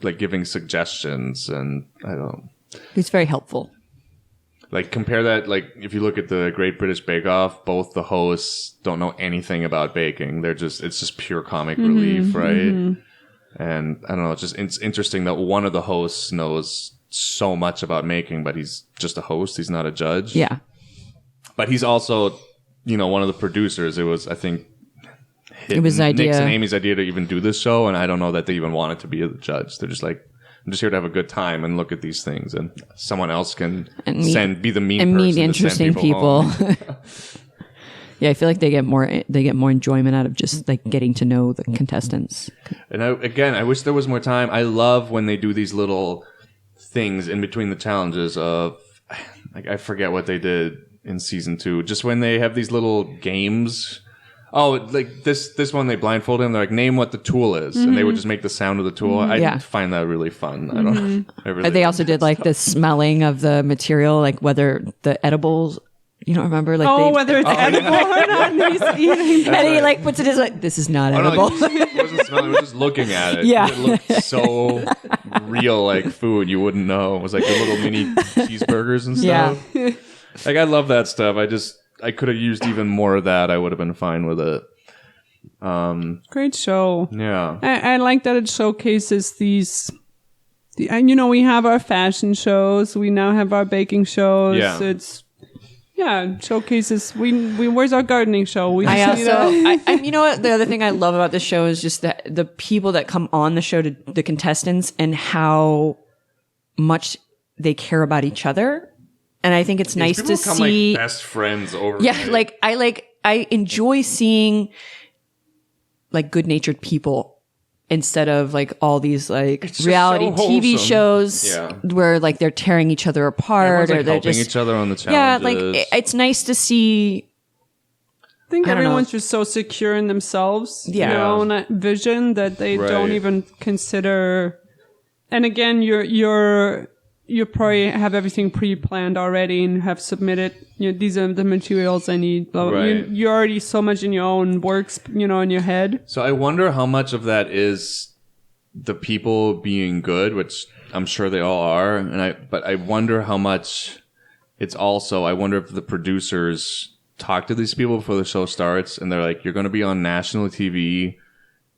like giving suggestions, and I don't. He's very helpful. Like, compare that, like, if you look at the Great British Bake Off, both the hosts don't know anything about baking. It's just pure comic relief, right? And I don't know, it's interesting that one of the hosts knows so much about making, but he's just a host. He's not a judge. Yeah. But he's also, one of the producers. It was, I think, It was Nick's idea. and Amy's idea to even do this show, and I don't know that they even wanted to be a judge. They're just like, I'm just here to have a good time and look at these things, and someone else can be the mean and person meet to interesting send people home. Yeah, I feel like they get more enjoyment out of just like getting to know the contestants. And I wish there was more time. I love when they do these little things in between the challenges of, like, I forget what they did in season 2. Just when they have these little games. Oh, like this one, they blindfold him. They're like, name what the tool is, and they would just make the sound of the tool. I find that really fun. I don't. I really They also did like the smelling of the material, like whether the edibles. You don't remember, like whether it's edible or not. And he's eating. And he like puts it as like, this is not edible. No, it wasn't smelling. It was just looking at it. Yeah. It looked so real, like food. You wouldn't know. It was like the little mini cheeseburgers and stuff. Yeah. Like, I love that stuff. I could have used even more of that. I would have been fine with it. Great show. Yeah. I like that it showcases these. And we have our fashion shows. We now have our baking shows. Yeah. Showcases. We where's our gardening show? We I just also, you know what? The other thing I love about this show is just that the people that come on the show, the contestants, and how much they care about each other. And I think it's nice to become, see like, best friends over. Yeah, I enjoy seeing like good-natured people instead of like all these like just reality so TV wholesome. shows Yeah. where like they're tearing each other apart Everyone's, or like, they're helping just each other on the yeah, challenges. like it's nice to see. I think I don't know. everyone's just so secure in themselves, Yeah. their own vision, that they don't Right. even consider. And again, you probably have everything pre-planned already and have submitted. These are the materials I need. Blah, blah. Right. You're already so much in your own works, in your head. So I wonder how much of that is the people being good, which I'm sure they all are, but I wonder how much it's also. I wonder if the producers talk to these people before the show starts, and they're like, "You're going to be on national TV,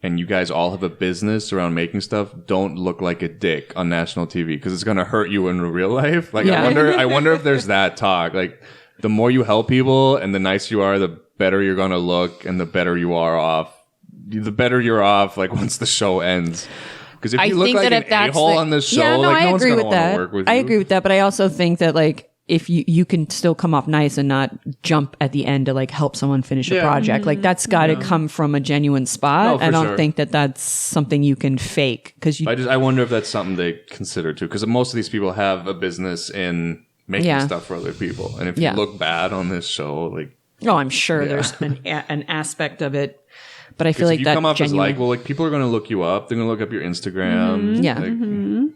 and you guys all have a business around making stuff. Don't look like a dick on national TV because it's going to hurt you in real life." Like, Yeah. I wonder if there's that talk. Like, the more you help people and the nicer you are, the better you're going to look, and the better you are off. The better you're off, like, once the show ends. Because if I you look think like that an if that's a-hole the- on this show, yeah, no, like, I no one's agree going to with want that. to work with I you. agree with that, but I also think that like if you can still come off nice and not jump at the end to like help someone finish a Yeah. project, like that's got to come from a genuine spot. No, for I don't sure. think that that's something you can fake because you. I wonder if that's something they consider too, because most of these people have a business in making Yeah. stuff for other people, and if Yeah. you look bad on this show, like, Oh, I'm sure there's an aspect of it, but I feel 'cause like if you that come off genuine. as likable, like, people are going to look you up. They're going to look up your Instagram. Yeah. like,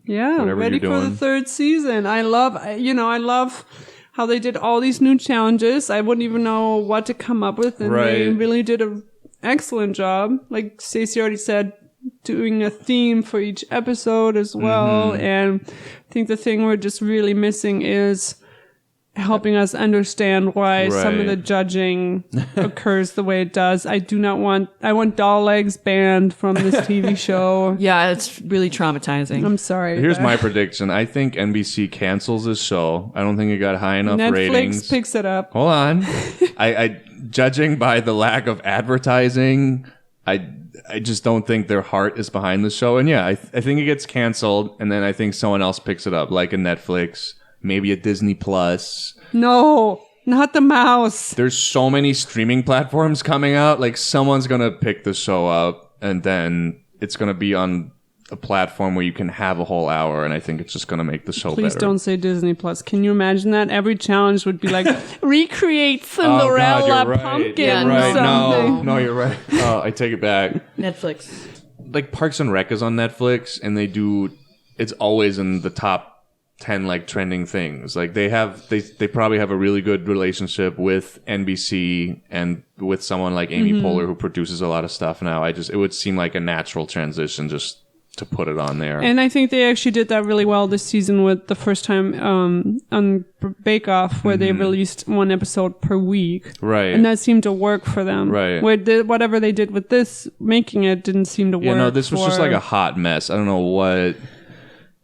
Yeah, Whatever ready you're for the doing. third season. I love how they did all these new challenges. I wouldn't even know what to come up with, and they Right. really did an excellent job. Like Stacey already said, doing a theme for each episode as well. Mm-hmm. And I think the thing we're just really missing is helping us understand why some of Right. the judging occurs the way it does. I want doll legs banned from this TV show. Yeah, it's really traumatizing. I'm sorry. Here's but my prediction. I think NBC cancels this show. I don't think it got high enough Netflix ratings. picks it up. Hold on. I judging by the lack of advertising, I just don't think their heart is behind the show. And yeah, I think it gets canceled, and then I think someone else picks it up, like a Netflix, maybe a Disney Plus. No, not the mouse. There's so many streaming platforms coming out. Like, someone's gonna pick the show up, and then it's gonna be on a platform where you can have a whole hour, and I think it's just gonna make the show Please better. don't say Disney Plus. Can you imagine that? Every challenge would be like, recreate Oh, God, Cinderella you're right. pumpkin Yeah, You're right. something. No, you're right. Oh, I take it back. Netflix. Like, Parks and Rec is on Netflix, and it's always in the top 10 like trending things. Like, they probably have a really good relationship with NBC and with someone like Amy Poehler, who produces a lot of stuff now. It would seem like a natural transition just to put it on there. And I think they actually did that really well this season with the first time on Bake Off, where they released one episode per week. Right. And that seemed to work for them. Right. Whatever they did with this, making it didn't seem to work. Yeah, no, this was just for- like a hot mess. I don't know what.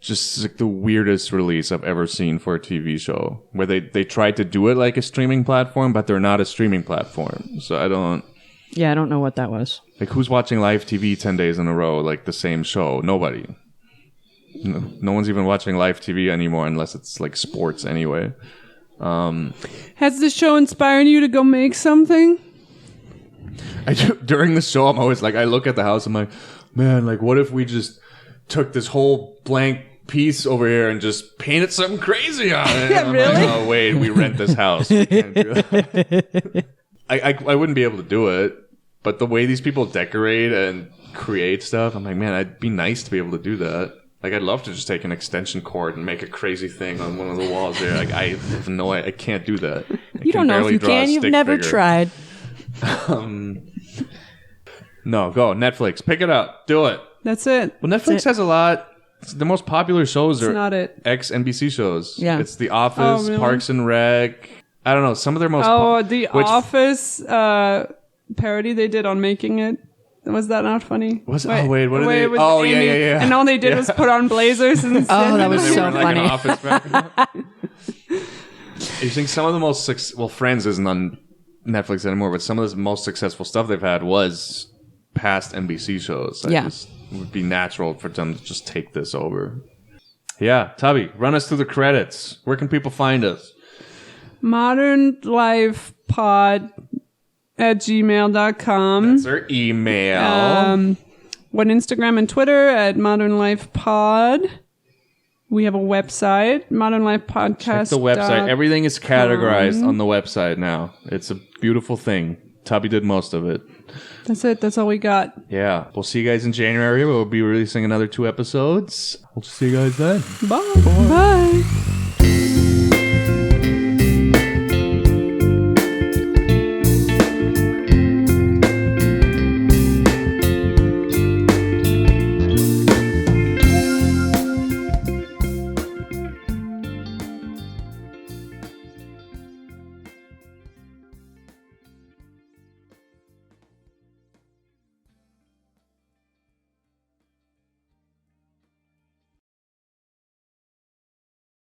Just like the weirdest release I've ever seen for a TV show, where they tried to do it like a streaming platform, but they're not a streaming platform. So I don't. Yeah, I don't know what that was. Like, who's watching live TV 10 days in a row, like the same show? Nobody. No one's even watching live TV anymore unless it's like sports anyway. Has this show inspired you to go make something? During the show, I'm always like, I look at the house, I'm like, man, like, what if we just took this whole blank piece over here and just painted something crazy on it? Yeah, and I'm really? like, oh, wait, we rent this house. We can't do that. I wouldn't be able to do it, but the way these people decorate and create stuff, I'm like, man, I'd be nice to be able to do that. Like, I'd love to just take an extension cord and make a crazy thing on one of the walls there. Like, I have no, I can't do that. You don't know if you can. You've never tried. No, go Netflix. Pick it up. Do it. That's it. Well, Netflix has a lot. The most popular shows It's are not it. ex-NBC shows. Yeah. It's The Office, Oh, really? Parks and Rec. I don't know. Some of their most... The Office parody they did on Making It. Was that not funny? What are they? it was Oh, Amy, yeah. And all they did was put on blazers and Oh, that was They so were in, like, an funny. office background. You think some of the most... Friends isn't on Netflix anymore, but some of the most successful stuff they've had was past NBC shows. It would be natural for them to just take this over. Yeah, Tubby, run us through the credits. Where can people find us? modernlifepod@gmail.com. That's our email. On Instagram and Twitter at modernlifepod. We have a website, modernlifepodcast. Check the website. Everything is categorized on the website now. It's a beautiful thing. Tubby did most of it. That's it. That's all we got. Yeah. We'll see you guys in January. We'll be releasing another 2 episodes. We'll see you guys then. Bye. Bye.